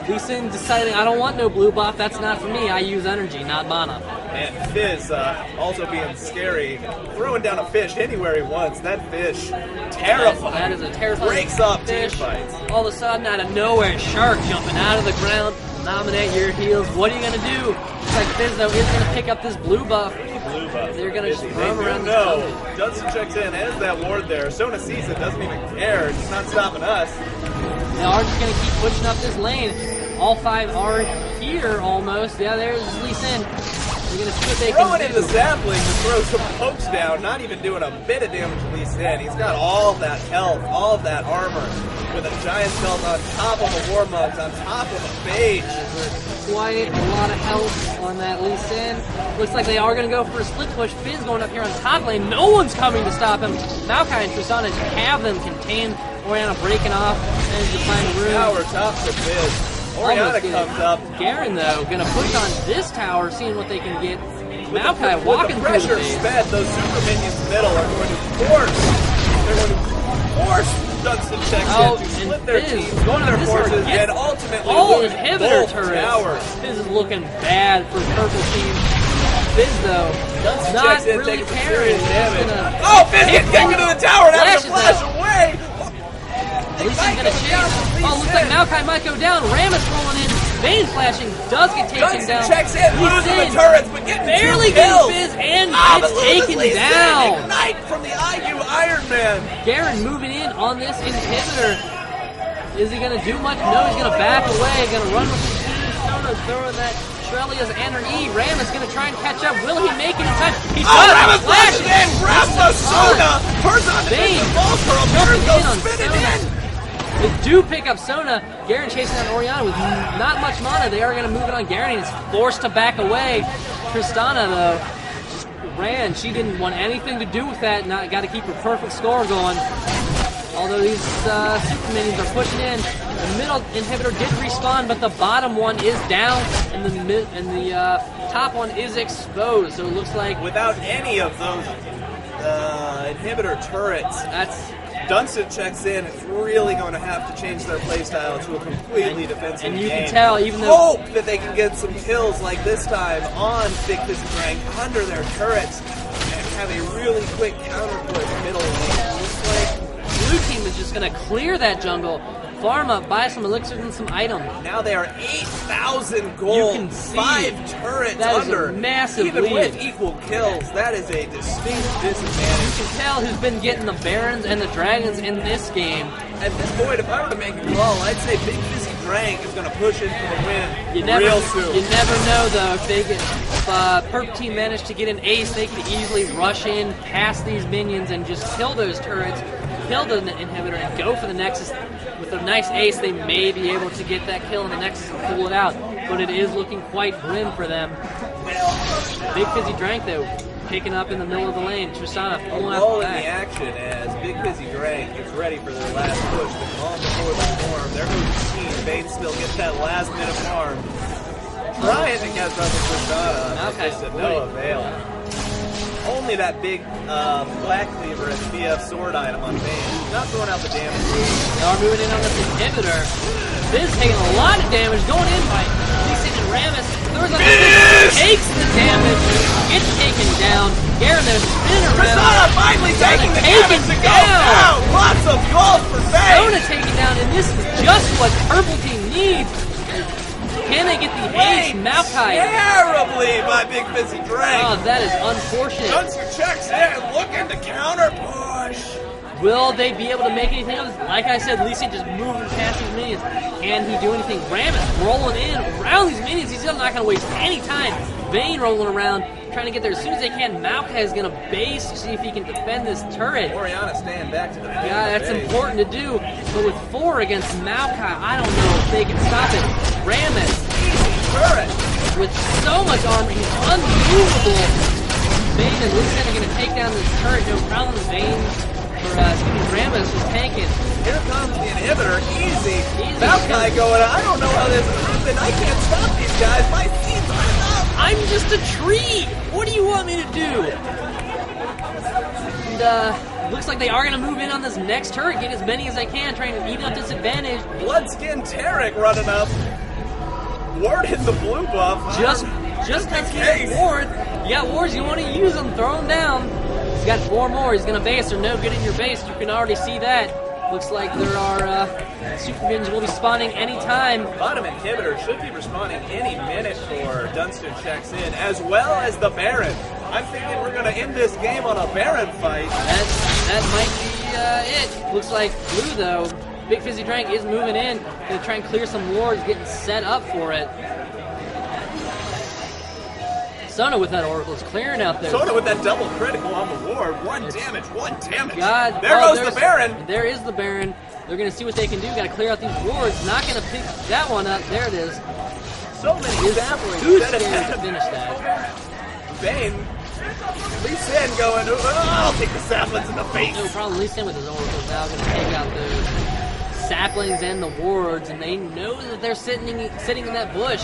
Lee Sin deciding, I don't want no blue buff. That's not for me. I use energy, not mana. And Fizz also being scary, throwing down a fish anywhere he wants. That fish, terrifying. That is a terrifying Breaks up team fish. fights. All of a sudden, out of nowhere, a shark jumping out of the ground. Nominate your heals. What are you gonna do? Looks like Fizz though is gonna pick up this blue buff. Blue buff. They're gonna just Fizzy. roam They around do the know. jungle. Judson checks in, has that ward there. Sona sees it, doesn't even care. It's not stopping us. They are just gonna keep pushing up this lane. All 5 are here almost. Yeah, there's Lee Sin. They're gonna see what they Throwing can in do. the sapling to throw some pokes down, not even doing a bit of damage to Lee Sin. He's got all that health, all of that armor, with a giant belt on top of a Warmont, on top of a Phage. Quite a lot of health on that Lee Sin. Looks like they are going to go for a split push. Fizz going up here on top lane. No one's coming to stop him. Maokai and Tristana just have them contained. Oriana breaking off. Managed to find a room. Tower top to Fizz. Oriana Almost get it. comes up. Garen, though, going to push on this tower, seeing what they can get. With Maokai the walking through pressure the base. sped, those super minions middle are going to force. They're going to force Dunstan checks Oh, in to and split their Fizz teams, going their on this forces, turret, gets and ultimately all lose inhibitor both turrets. towers. Fizz is looking bad for purple team. Fizz though, Dunstan not checks in, really taking some caring. serious damage. Gonna Oh, Fizz gets taken to the tower and has to Flashes flash out. away. Lucy's gonna chase. Oh, looks like Maokai might go down. Ramus rolling in. Vayne flashing. Does get taken Dunstan down. checks in, He's losing the in. turrets, but getting Barely two getting kills. Fizz and but gets loses taken Lee Sin. down. Ignite from the IU Ironman. Garen moving in on this inhibitor. Is he gonna do much? No, he's gonna back away. Gonna run with his team. Sona throwing that Trellia's and her E. Ram is gonna try and catch up. Will he make it in time? He does. Ramus Flashes flashes in, grabs the soda, turns on Vayne defensive ball curl, jumping Garen in on goes spinning Sona. in. They do pick up Sona. Garen chasing down Oriana with not much mana. They are going to move it on Garen. He's forced to back away. Tristana, though, just ran. She didn't want anything to do with that. Not got to keep her perfect score going. Although these super minions are pushing in. The middle inhibitor did respawn, but the bottom one is down, and the top one is exposed. So it looks like Without any of those inhibitor turrets, that's... Dunstan checks in. It's really going to have to change their playstyle to a completely defensive and you game. can tell, even though... Hope that they can get some kills like this time on Big Fizzy Drang under their turrets and have a really quick counter push middle lane. Looks like Blue team is just going to clear that jungle, farm up, buy some elixirs and some items. now they are 8,000 gold, You can see 5 turrets that is a under. massive Even lead. with equal kills, that is a distinct disadvantage. You can tell who's been getting the Barons and the Dragons in this game. At this point, if I were to make a call, I'd say Big Fizzy Drang is going to push in for the win You never, real soon. you never know though. If Perp team managed to get an ace, they could easily rush in past these minions and just kill those turrets, kill the inhibitor, and go for the Nexus. With a nice ace, they may be able to get that kill in the Nexus and pull it out. But it is looking quite grim for them. Big Fizzy Drang though, picking up in the middle of the lane. Tristana pulling out All the in the back. action as Big Fizzy Drang gets ready for their last push. The calm before the storm. There goes the team. Vayne still gets that last bit of farm. Trying to catch up with Tristana, but Okay. just to no avail. Only that big black cleaver and BF sword item on Vayne. Not throwing out the damage. They are moving in on this inhibitor. Fizz taking a lot of damage, going in by Lee Sin and Ramus. Throws on the Fizz, takes the damage, gets taken down. Garen there spinning around. Tristana finally taking the taken damage to go down. down. Lots of gold for Vayne. Sona taken down, and this is just what Purple Team needs. Can they get the ace? Maokai. Terribly by Big Fizzy Drang. Oh, that is unfortunate. Dunstan checks in, looking to counter push. Will they be able to make anything of this? Like I said, Lee Sin just moving past these minions. Can he do anything? Ramus rolling in around these minions. He's not going to waste any time. Vayne rolling around, trying to get there as soon as they can. Maokai is going to base to see if he can defend this turret. Oriana staying back to the Yeah, that's important to do. But with 4 against Maokai, I don't know if they can stop it. Ramus, turret. with so much armor, he's unmovable. Vayne and Lee Sin are going to take down this turret. No problem. Vayne for keeping Ramus just tanking. Here comes the inhibitor, easy. Easy. Maokai going, I don't know how this happened. I can't stop these guys. My seeds are enough. I'm just a tree! What do you want me to do? And, looks like they are going to move in on this next turret, get as many as they can, trying to even up this advantage. Bloodskin Tarek running up. Warding the blue buff. Just in has case. ward. You got wards, you want to use them, throw them down. He's got 4 more, he's going to base. They're no good in your base, you can already see that. Looks like there are super minions will be spawning anytime. Bottom inhibitor should be responding any minute for Dunstan checks in, as well as the Baron. I'm thinking we're going to end this game on a Baron fight. That might be it. Looks like blue though. Big Fizzy Drang is moving in. Gonna try and clear some wards, getting set up for it. Sona with that Oracle is clearing out there. Sona with that double critical on the ward. One damage. God, There oh, goes the Baron. There is the Baron. They're gonna see what they can do. Gotta clear out these wards. Not gonna pick that one up. There it is. So many saplings. Too Instead of scared to that, finish that. Vayne. Lee Sin going, oh, I'll take the saplings in the face. No problem. Lee Sin with his Oracles now gonna take out those saplings and the wards, and they know that they're sitting in that bush.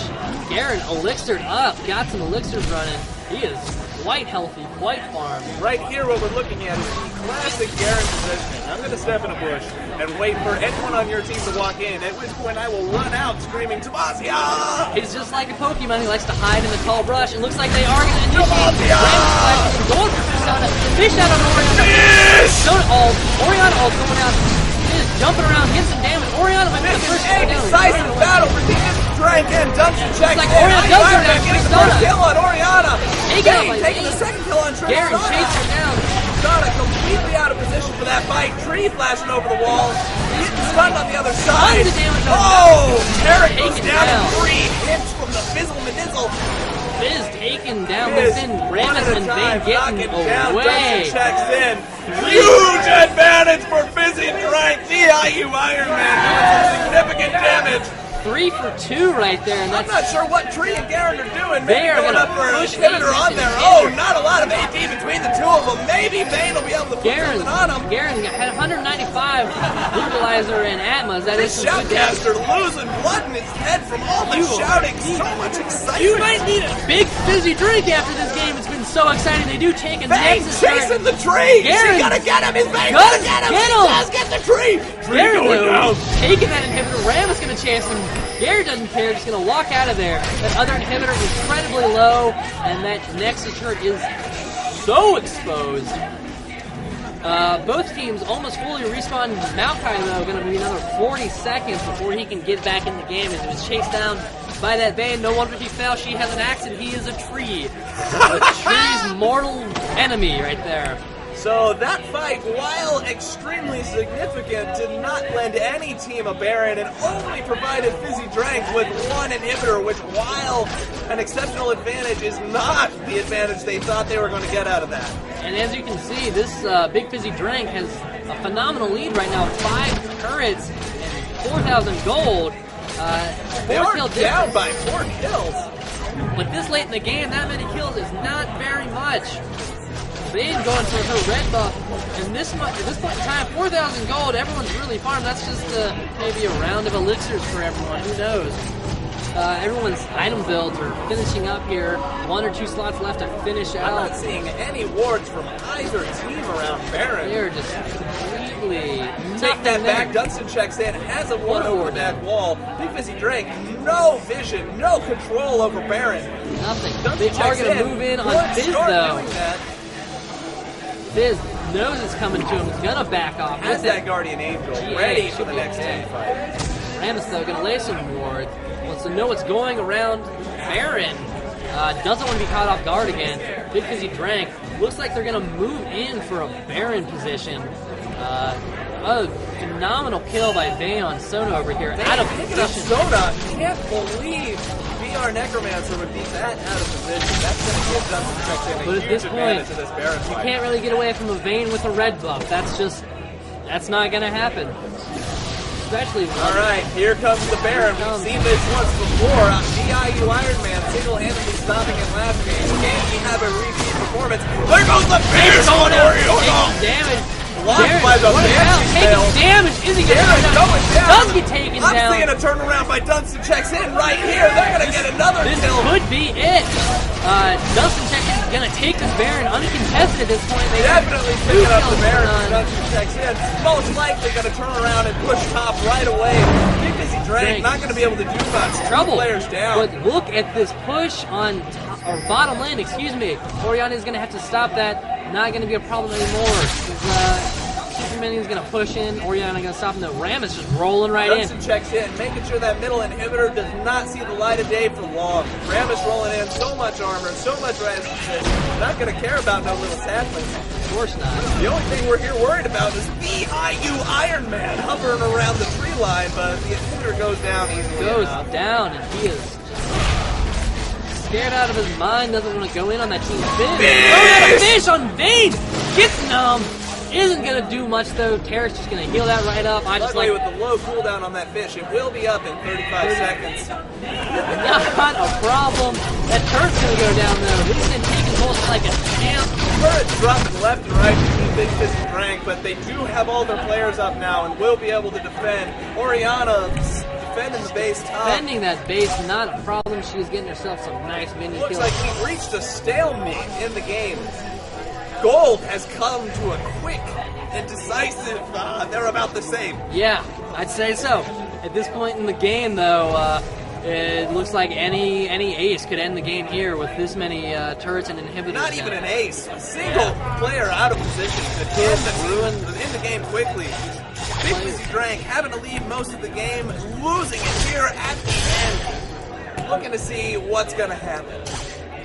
Garen elixired up, got some elixirs running. He is quite healthy, quite farmed. Right here, what we're looking at is the classic Garen position. I'm going to step in a bush and wait for anyone on your team to walk in, at which point I will run out screaming, Tomazia! He's just like a Pokemon. He likes to hide in the tall brush. It looks like they are going to initiate. Tomazia! Going for Persona. Fish out on Oriana. Fish! Oriana ult going out. He is jumping around, getting some damage. Oriana might be the This is first a to go down. decisive battle for the Drank and Dunstan checks like in. Oriana does go down. Getting the Tristana. first kill on Oriana. Taking Taking the second kill on Garen Tristana. chases her down. Tristana completely out of position for that fight. Tree flashing over the wall. Getting stunned on the other side. Tons of damage on Oh! Eric goes Taken down down. 3 hits from the Fizzle Manizzle. Fizz taken down, but Fizz, then one Ramus at a and time, Vayne getting knocking down. away. Dunstan checks in. Huge advantage for Fizzy Drank. DIU Iron Man doing some significant damage. 3 for 2 right there, and I'm that's not sure what Tree and Garen are doing. They Maybe are going gonna up for an push inhibitor these on their inhibitors. own. Not a lot of AD between the two of them. Maybe Vayne will be able to put Garen. something on him. Garen had 195 brutalizer and Atmas. That is This some good damage. shoutcaster losing blood in his head from all the shouting. So much excitement. You might need a big fizzy drink after this game. It's been so exciting. They do take a Vayne Nexus chasing the tree. Garen. She gotta get him. Is Vayne Does gonna get him? get She him. does get the tree. Tree Garen, going though, down. taking that inhibitor. Ram is going to chase him. Garen doesn't care. Just going to walk out of there. That other inhibitor is incredibly low, and that Nexus shirt is so exposed. Both teams almost fully respawn. Maokai, though, going to be another 40 seconds before he can get back in the game as he was chased down by that Vayne. No wonder he fell. She has an axe, and he is a tree. A tree's mortal enemy right there. So that fight, while extremely significant, did not lend any team a Baron and only provided Fizzy Drank with one inhibitor, which, while an exceptional advantage, is not the advantage they thought they were going to get out of that. And as you can see, this Big Fizzy Drink has a phenomenal lead right now. 5 turrets and 4,000 gold. They 4 are kill down difference. by 4 kills. But this late in the game, that many kills is not very much. Vayne going for her red buff, and at this point in time, 4,000 gold, everyone's really farmed. That's just maybe a round of elixirs for everyone, who knows. Everyone's item builds are finishing up here. 1 or 2 slots left to finish I'm out. not seeing any wards from either team around Baron. They're just completely Take that back. Dunstan checks in, has a ward over that wall. Big Fizzy Drake, no vision, no control over Baron. Nothing. Dunstan They are checks going to in. move in Would on Fizz, start though. doing that. Fizz knows it's coming to him. He's going to back off. Has with it. that Guardian Angel GA ready should for the be next okay. team fight. Ramus, though, going to lay some ward. Wants to know what's going around Baron. Doesn't want to be caught off guard again. Big Fizzy Drank. Looks like they're going to move in for a Baron position. A phenomenal kill by Vayne on Sona over here. Out of Picking up position. Soda. Can't believe VR Necromancer would be that out of position. That's going to give Dunstan checks in a But at huge this advantage point, to this Baron you fight. can't really get away from a Vayne with a red buff. That's not going to happen. Especially when All right, here comes the Baron. We've seen this once before. DIU Iron Man single-handedly stopping it last game. Can he have a repeat performance? There goes the Baron! taking damage. Blocked by the Banshee taking spell. damage. Is he Baron going going down. Does get taken I'm down. seeing a turnaround by Dunstan checks in right here. They're going to get another This kill. could be it. Dunstan checks in, gonna take this Baron uncontested at this point. They Definitely two picking up the kills Baron. done. Dunstan checks in. Most likely going to turn around and push top right away. Big Fizzy Drank not going to be able to do much. Trouble. 2 players down. But look at this push on or bottom lane. Excuse me. Oriana is gonna have to stop that. Not gonna be a problem anymore. Superman is gonna push in. Oriana gonna stop him. The Ram is just rolling right in. Dunstan checks in, making sure that middle inhibitor does not see the light of day for long. Ramus rolling in, so much armor, so much resistance. Not going to care about no little saplings. Of course not. The only thing we're here worried about is the IU Iron Man hovering around the tree line, but the inhibitor goes down easily. Goes enough. down, and he is just scared out of his mind. Doesn't want to go in on that team. Fish on Vayne. Gets numb. Isn't gonna do much though. Terra's just gonna heal that right up. I just Luckily, like with the low cooldown on that fish, it will be up in 35 seconds. not a problem. That turret's gonna go down though. He's gonna take his pulse like a champ. Turret dropping left and right between Big Fizz and Drank, but they do have all their players up now and will be able to defend. Oriana defending the base top. Defending that base, not a problem. She was getting herself some nice minion Looks kills. like we've reached a stalemate in the game. Gold has come to a quick and decisive, they're about the same. Yeah, I'd say so. At this point in the game, though, it looks like any ace could end the game here with this many turrets and inhibitors. Not even an ace. A single player out of position could end the game quickly. Big Fizzy Drank having to lead most of the game, losing it here at the end. Looking to see what's going to happen.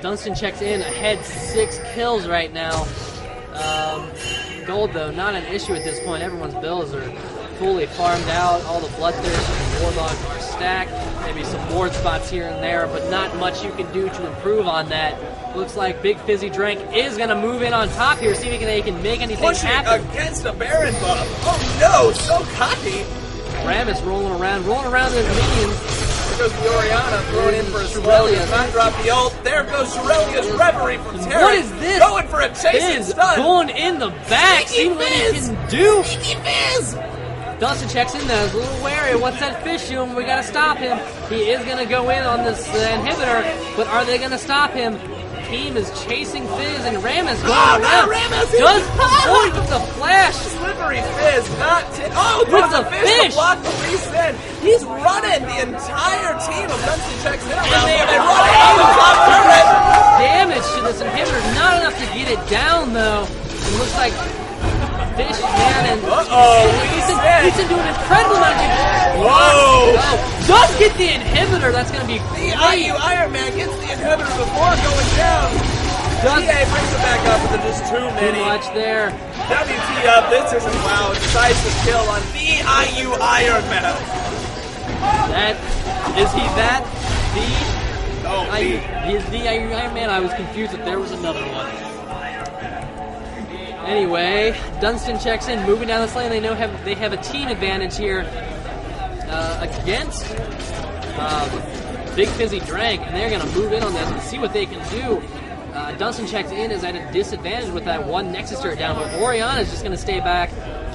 Dunstan checks in ahead 6 kills right now. Gold, though, not an issue at this point. Everyone's bills are fully farmed out. All the bloodthirsts and warlogs are stacked. Maybe some ward spots here and there, but not much you can do to improve on that. Looks like Big Fizzy Drank is going to move in on top here, see if they can make anything Pushing happen. against a Baron buff. Oh no, so cocky. Rammus rolling around his minions. There goes the Oriana, throwing in for a Shirelli. Does not drop the ult. There goes Shirelia's Reverie from Terra. What is this? Going for a chase and stun. Going in the back, see what he can do. Sneaky Fizz! Dunstan checks in there, is a little wary. What's that fish doing? We gotta stop him. He is gonna go in on this inhibitor, but are they gonna stop him? Team is chasing Fizz and Rammus going around. Rammus! Does avoid with the flash. Slippery Fizz, not With the the fish fish. to block the resend. He's running the entire team of Dunstan checks in around. they They are run into the top turret. Damage to this inhibitor, not enough to get it down though. It looks like Fish, man, and Leeson doing an incredible amount of damage. Whoa! Does get the inhibitor, that's going to be The great. Ironman gets the inhibitor before going down. TA brings it back up, but there's just too many. Too much there. WT up, this isn't wow. Decisive kill on the IU Ironman. Is he that? Oh, He is the Iron Man. I was confused that there was another one. Anyway, Dunstan checks in, moving down this lane. They have a team advantage here against Big Fizzy Drank, and they're going to move in on this and see what they can do. Dunstan checks in, is at a disadvantage with that one Nexus turret down, but Oriana is just going to stay back,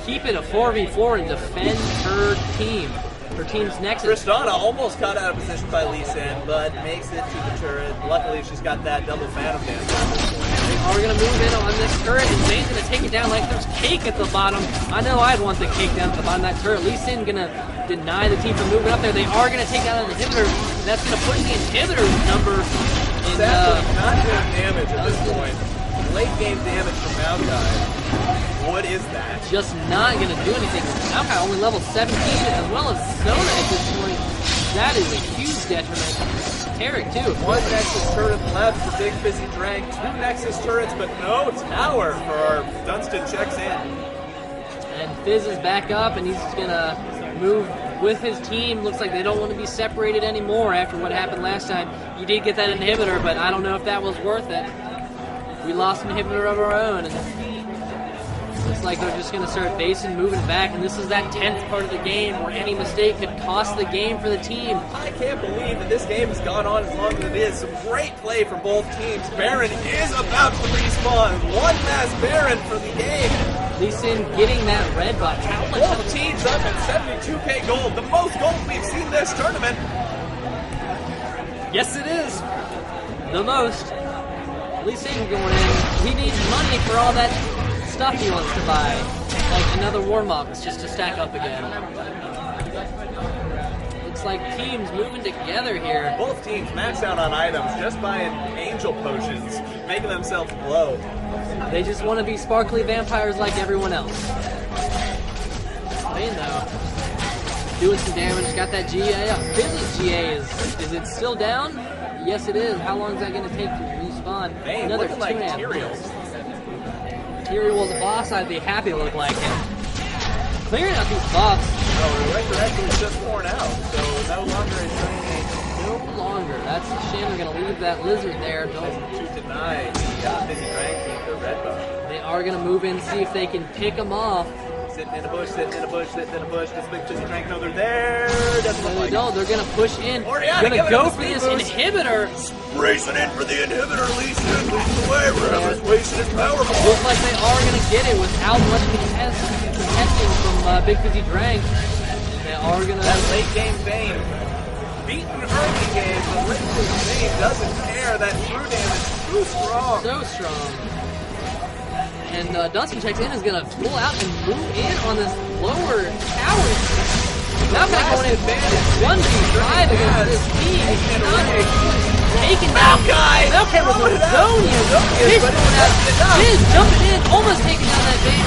keep it a 4v4, and defend her team. Her team's Nexus. Tristana almost caught out of position by Lee Sin, but makes it to the turret. Luckily, she's got that double Phantom Dance. They are going to move in on this turret, and Zane's going to take it down like there's cake at the bottom. I know I'd want the cake down at the bottom of that turret. Lee Sin going to deny the team from moving up there. They are going to take down an inhibitor, and that's going to push the inhibitor number in, not doing damage at this point. Late game damage from Maokai. What is that? Just not going to do anything. Maokai only level 17, as well as Sona at this point. That is a huge detriment. Tarek, too. One Nexus turret left for Big Fizzy Drank. 2 Nexus turrets, but no tower for our Dunstan checks in. And Fizz is back up, and he's going to move with his team. Looks like they don't want to be separated anymore after what happened last time. You did get that inhibitor, but I don't know if that was worth it. We lost an inhibitor of our own, and looks like they're just going to start basing, moving back, and this is that 10th part of the game where any mistake could cost the game for the team. I can't believe that this game has gone on as long as it is. Some great play from both teams. Baron is about to respawn. One last Baron for the game. Lee Sin getting that red buff. Both teams up at 72k gold. The most gold we've seen this tournament. Yes, it is. The most. Lee Sin going in. He needs money for all that stuff he wants to buy. Like another Warmox just to stack up again. Looks like teams moving together here. Both teams maxed out on items, just buying angel potions, making themselves glow. They just want to be sparkly vampires like everyone else. Playing though. Doing some damage, got that GA up. Fizz's GA is it still down? Yes it is. How long is that going to take to respawn? Dang, Another looking like 2.5 Tyrael. minutes. Tyrael was a boss, I'd be happy to look like him. Clearing out these buffs. Oh, the resurrection is just worn out, so no longer is training. No longer. That's a shame. They're going to leave that lizard there. To deny the Fizzy Drank team the red buff. They are going to move in, see if they can pick them off. Sitting in a bush, sitting in a bush, sitting in a bush. This Big Fizzy Drank, no, they're there. Doesn't No, look they like don't. They're going to push in. Oriana, Going to give it go a for speed this boost. inhibitor. Racing in for the inhibitor, Lee Sin leads the way. is powerful. Looks like they are going to get it without much contesting from Big Fizzy Drank. They are going to... That late game Bane. Beaten early game, but late game Bane doesn't care. That true damage is too strong. So strong. And Dunstan checks in is going to pull out and move in on this lower tower. Now going in 1v5 against this team. He's not taken down. Malkai with Zonia. Fish going out. Fizz jumping in, almost taking down that base.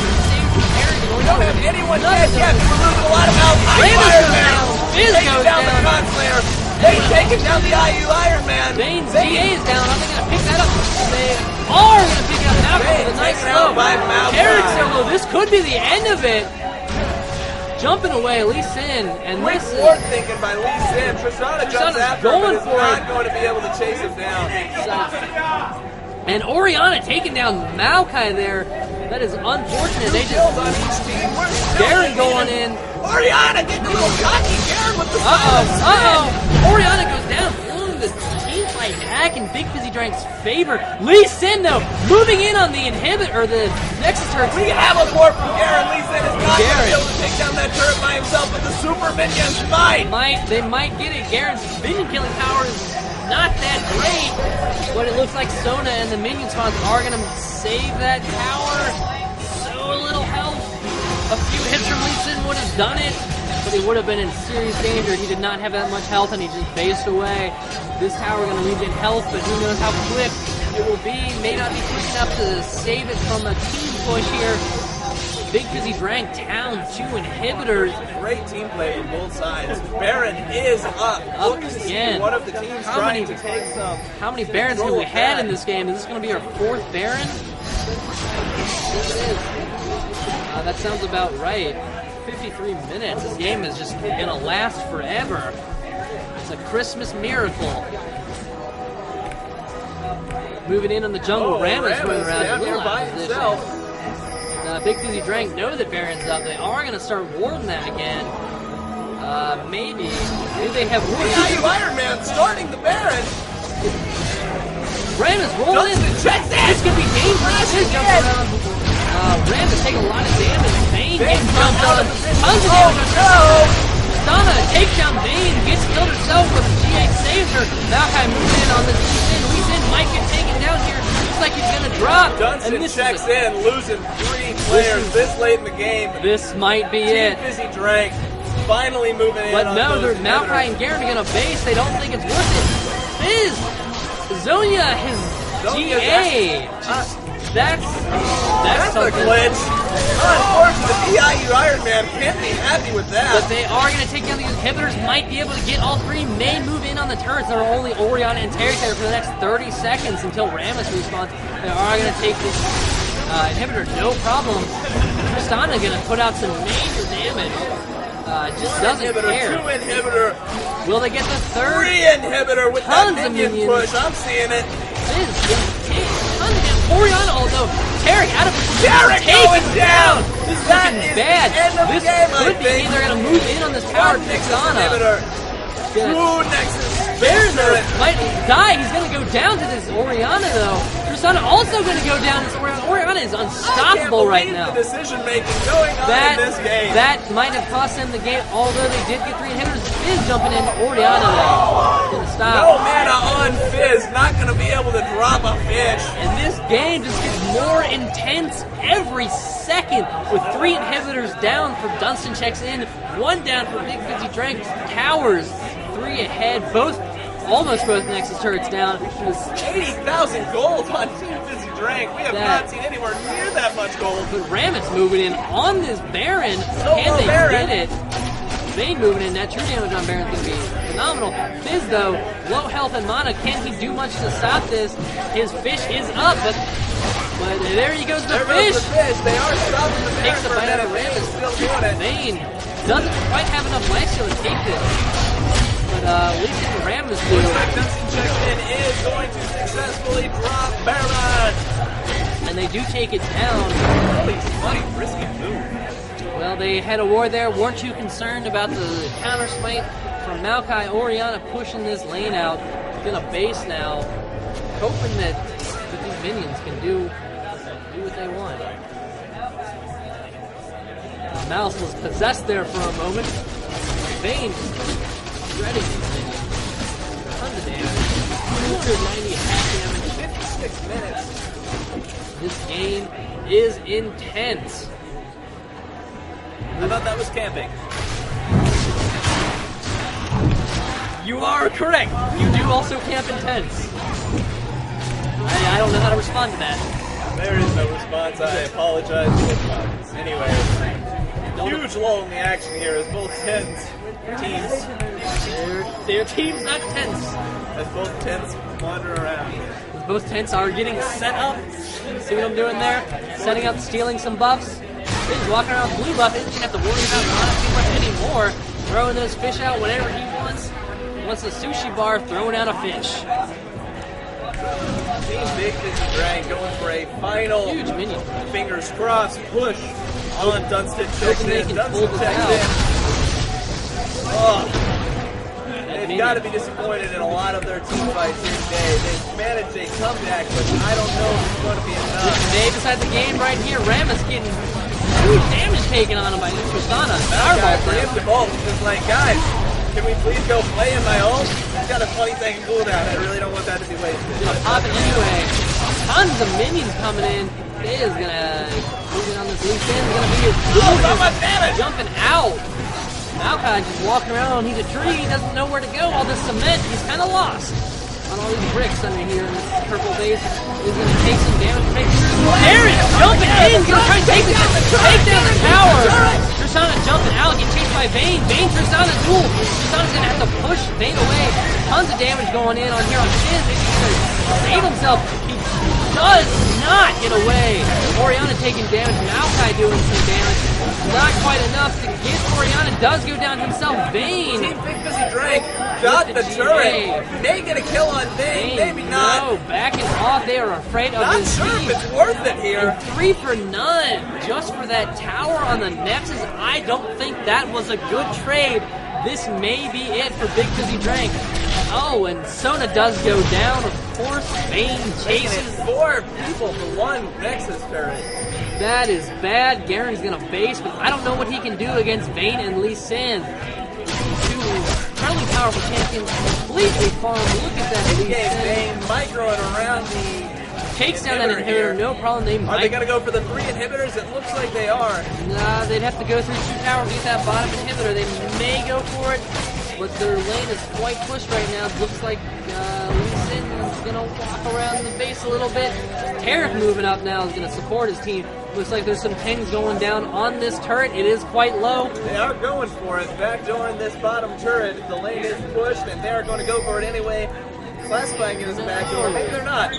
We don't have anyone dead yet. We're losing a lot of Malkai. Ironman. Fizz goes down the Conslayer. They taking down the IU Ironman. Bane's GA is down. Are they going to pick that up? They are going to pick up Malkai with a nice slow. Eric solo. This could be the end of it. Jumping away, Lee Sin, and quick this ward thinking by Lee Sin. Tristana jumps after him, but is not going to be able to chase him down. And Orianna taking down Malkai there. That is unfortunate. They just on each team. Garen going in. Orianna getting a little cocky. Garen with the Orianna goes down. The team fight back in Big Fizzy Drank's favor. Lee Sin though moving in on the inhibit or the Nexus turret. We have a port from Garen. Lee Sin is not going to be able to take down that turret by himself, but the super minions might. They might get it. Garen's minion killing power is not that great, but it looks like Sona and the minion spawns are going to save that tower. So little health. A few hits from Lee Sin would have done it, but he would have been in serious danger. He did not have that much health, and he just based away. This tower going to regen health, but who knows how quick it will be. May not be quick enough to save it from a team push here. Big Fizzy Drank down 2 inhibitors. Great team play from both sides. Baron is up. Look to see one of the teams trying to take some. How many Barons have we had in this game? Is this going to be our 4th Baron? Yes, it is. That sounds about right. 53 minutes. This game is just going to last forever. It's a Christmas miracle. Moving in on the jungle. Ramus running around a little out of position. Big Fizzy Drank know that Baron's up. They are going to start warding that again. Maybe they have IU Ironman starting the Baron. Ramus rolling in. This could be dangerous. This jumps around. Ramus taking a lot of damage. Bane gets jumped on. Tons of damage. Tristana takes down Bane, gets killed herself, but G8 saves her. Malkai moves in on this Lee Sin. Lee Sin might get taken down here. Looks like he's gonna drop. Dunstan checks in, losing 3 players this late in the game. This might be it. Fizzy Drank finally moving in. But no, Malkai and Garen are gonna base. They don't think it's worth it. Fizz, Zonia, his GA. That's a glitch. Unfortunately, the IU Ironman can't be happy with that. But they are going to take down the inhibitors, might be able to get all 3, may move in on the turrets. There are only Orianna and Terry there for the next 30 seconds until Ramus respawns. They are going to take this inhibitor, no problem. Tristana going to put out some major damage. Just doesn't care. 2 inhibitor. Will they get the 3rd? 3 inhibitor with that minion push. I'm seeing it. Orianna, although Tarek out of Tarek going down. This is looking bad. This could be they're going to move in on this tower. Tristana. True Nexus. Baron might die. He's going to go down to this Orianna though. Tristana also going to go down. This Orianna is unstoppable right now. The decision making going on in this game. That might have cost them the game. Although they did get 3 inhibitors, Fizz jumping in. Orianna though going to stop. No mana on Fizz. Not going to be able to drop a fish. And this game just gets more intense every second with 3 inhibitors down for Dunstan checks in, 1 down for Big Fizzy Drank. Towers 3 ahead, almost both Nexus turrets down. 80,000 gold on Team Fizzy Drank. We have not seen anywhere near that much gold. But Ramus moving in on this Baron. Can they get it? Bane moving in. That true damage on Baron's going to be phenomenal. Fizz, though, low health and mana. Can he do much to stop this? His fish is up, but there he goes, the fish. They are stopping the Takes the bite out of Ramus. Still doing it. Bane doesn't quite have enough life steal to take this. But at least if Ramus do. Dunstan checks in is going to successfully drop Baron. And they do take it down. Really funny, risky move. Well, they had a war there. Weren't too concerned about the counter smite from Malkai. Orianna pushing this lane out. Gonna base now. Hoping that these minions can do do what they want. Mouse was possessed there for a moment. Vayne shredding these things. Tons of damage. 290 attack damage. 56 minutes. This game is intense. I thought that was camping. You are correct. You do also camp intense. I don't know how to respond to that. There is no response. I apologize. Anyway, huge lull in the action here as both teams Their team's not tense. as both tents wander around. Both tents are getting set up. See what I'm doing there? Setting up, stealing some buffs. He's walking around with blue buff. He doesn't have to worry about not too much anymore. Throwing those fish out whenever he wants. Wants a sushi bar, throwing out a fish. Team Big Busy Drag going for a final Huge minion. fingers crossed push on Dunstan. Checks Hoping they in. can Dunstan pull this checks out. in. Oh, That they've minion. got to be disappointed in a lot of their team fights here today. They've managed a comeback, but I don't know if it's going to be enough. They decide the game right here. Ram is getting huge damage taken on him by Tristana. Malachi preemptive ult. Just like, guys, can we please go play in my ult? It's got a 20-second cooldown. I really don't want that to be wasted. Gonna pop it anyway. Tons of minions coming in. It is gonna move it on this loose end. It's gonna be Oh, so much damage! jumping out. Malachi just walking around. He's a tree. He doesn't know where to go. All this cement. He's kind of lost on all these bricks under here in this purple base. He's gonna take some damage. There he is, jumping in. Gonna try to take down the tower. Tristana jumping out. Get chased by Vayne. Vayne, Tristana duel. Tristana's gonna have to push Vayne away. Tons of damage going in on here on Fizz. He's gonna save himself. He does not get away. Orianna taking damage. Malachi doing some damage. Not quite enough to get Orianna. Does go down himself. Vayne. Team Big Busy Drake got the turret. May get a kill on Vayne, maybe not. No, backing off. They are afraid of Not his sure team. if it's worth it here. And 3 for none just for that tower on the Nexus. I don't think that was a good trade. This may be it for Big Fizzy Drank. Oh, and Sona does go down. Of course, Vayne Making chases. it 4 people for 1 Nexus turret. That is bad. Garen's gonna base, but I don't know what he can do against Vayne and Lee Sin. Two incredibly powerful champions, completely farmed. Look at that He Lee gave Sin. Vayne microing around the Takes down that here. inhibitor, no problem. They Are might. they going to go for the 3 inhibitors? It looks like they are. Nah, they'd have to go through 2 towers to get that bottom inhibitor. They may go for it, but their lane is quite pushed right now. Looks like Lee Sin is going to walk around the base a little bit. Tariff moving up now is going to support his team. Looks like there's some pings going down on this turret. It is quite low. They are going for it. Backdooring this bottom turret. The lane is pushed, and they are going to go for it anyway. Classifying it as a backdoor. Maybe they're not.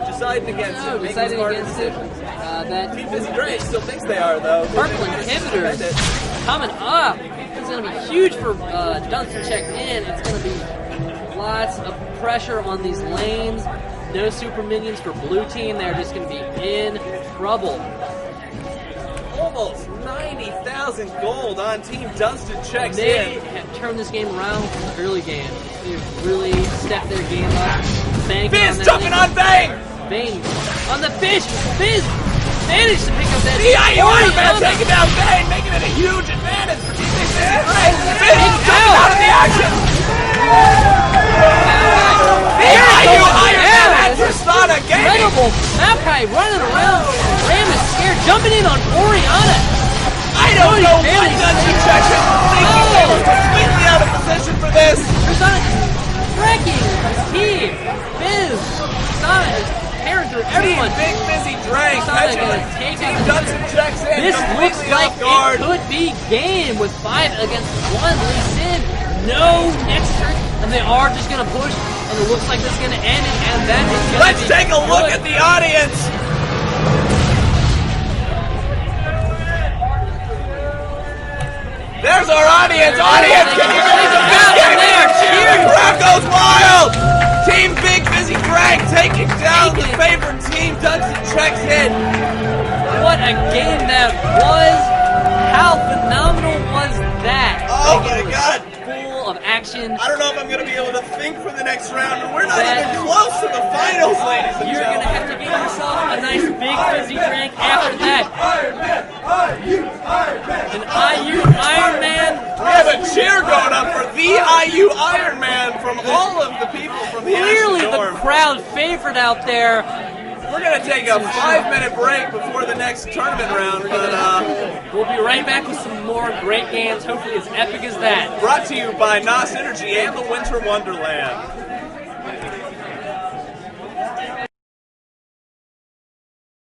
Deciding against No, it. Making deciding smart against it. decisions. That Team Busy Drake still thinks they are, though. purple inhibitor coming up. It's going to be huge for Dunstan checked in. It's going to be lots of pressure on these lanes. No super minions for blue team. They're just going to be in trouble. Almost 90,000 gold on Team Dunstan checks They in. have turned this game around from the early game. They've really stepped their game up. Banking Fizz that jumping lane. on Vayne! Vayne on the fish. Fizz managed to pick up that. The Ironman Orianna. taking down Vayne, making it a huge advantage for Team Big Busy Drake. Big Fizz jumping power. out of the action! The Ironman at Tristana Gaming! Incredible. Malachi running around. Ram is scared, jumping in on Orianna. I don't know what Barely Dunstan checks in thinking. They were completely out of position for this. Tristana is wrecking his team. Fizz. Tristana is tearing through everyone. Team Big Busy Drake Tristana catching gonna it. take Team it. Dunstan checks in. This looks completely like off guard. it could be game with 5 against 1. Lee Sin, no next turn, and they are just gonna push, and it looks like this is gonna end, and that is gonna Let's be take a look good. at the audience. There's our audience. Audience, can you believe the best game there? Cheering. The crowd goes wild. Team Big Busy Drag taking down the favorite team. Dunstan checks in. What a game that was! How phenomenal was that? Oh That game my was God. Full of action. action. I don't know if I'm going to be able to think for the next round, and we're not even close to the finals, ladies and You're going to gentlemen. have to get yourself a nice big fizzy drink after that. An IU Ironman. We have a cheer going up for the IU Ironman from all of the people from the Clearly Action the Dorm. crowd favorite out there. We're going to take a 5-minute break before the next tournament round, but We'll be right back with some more great games, hopefully as epic as that. brought to you by NOS Energy and the Winter Wonderland.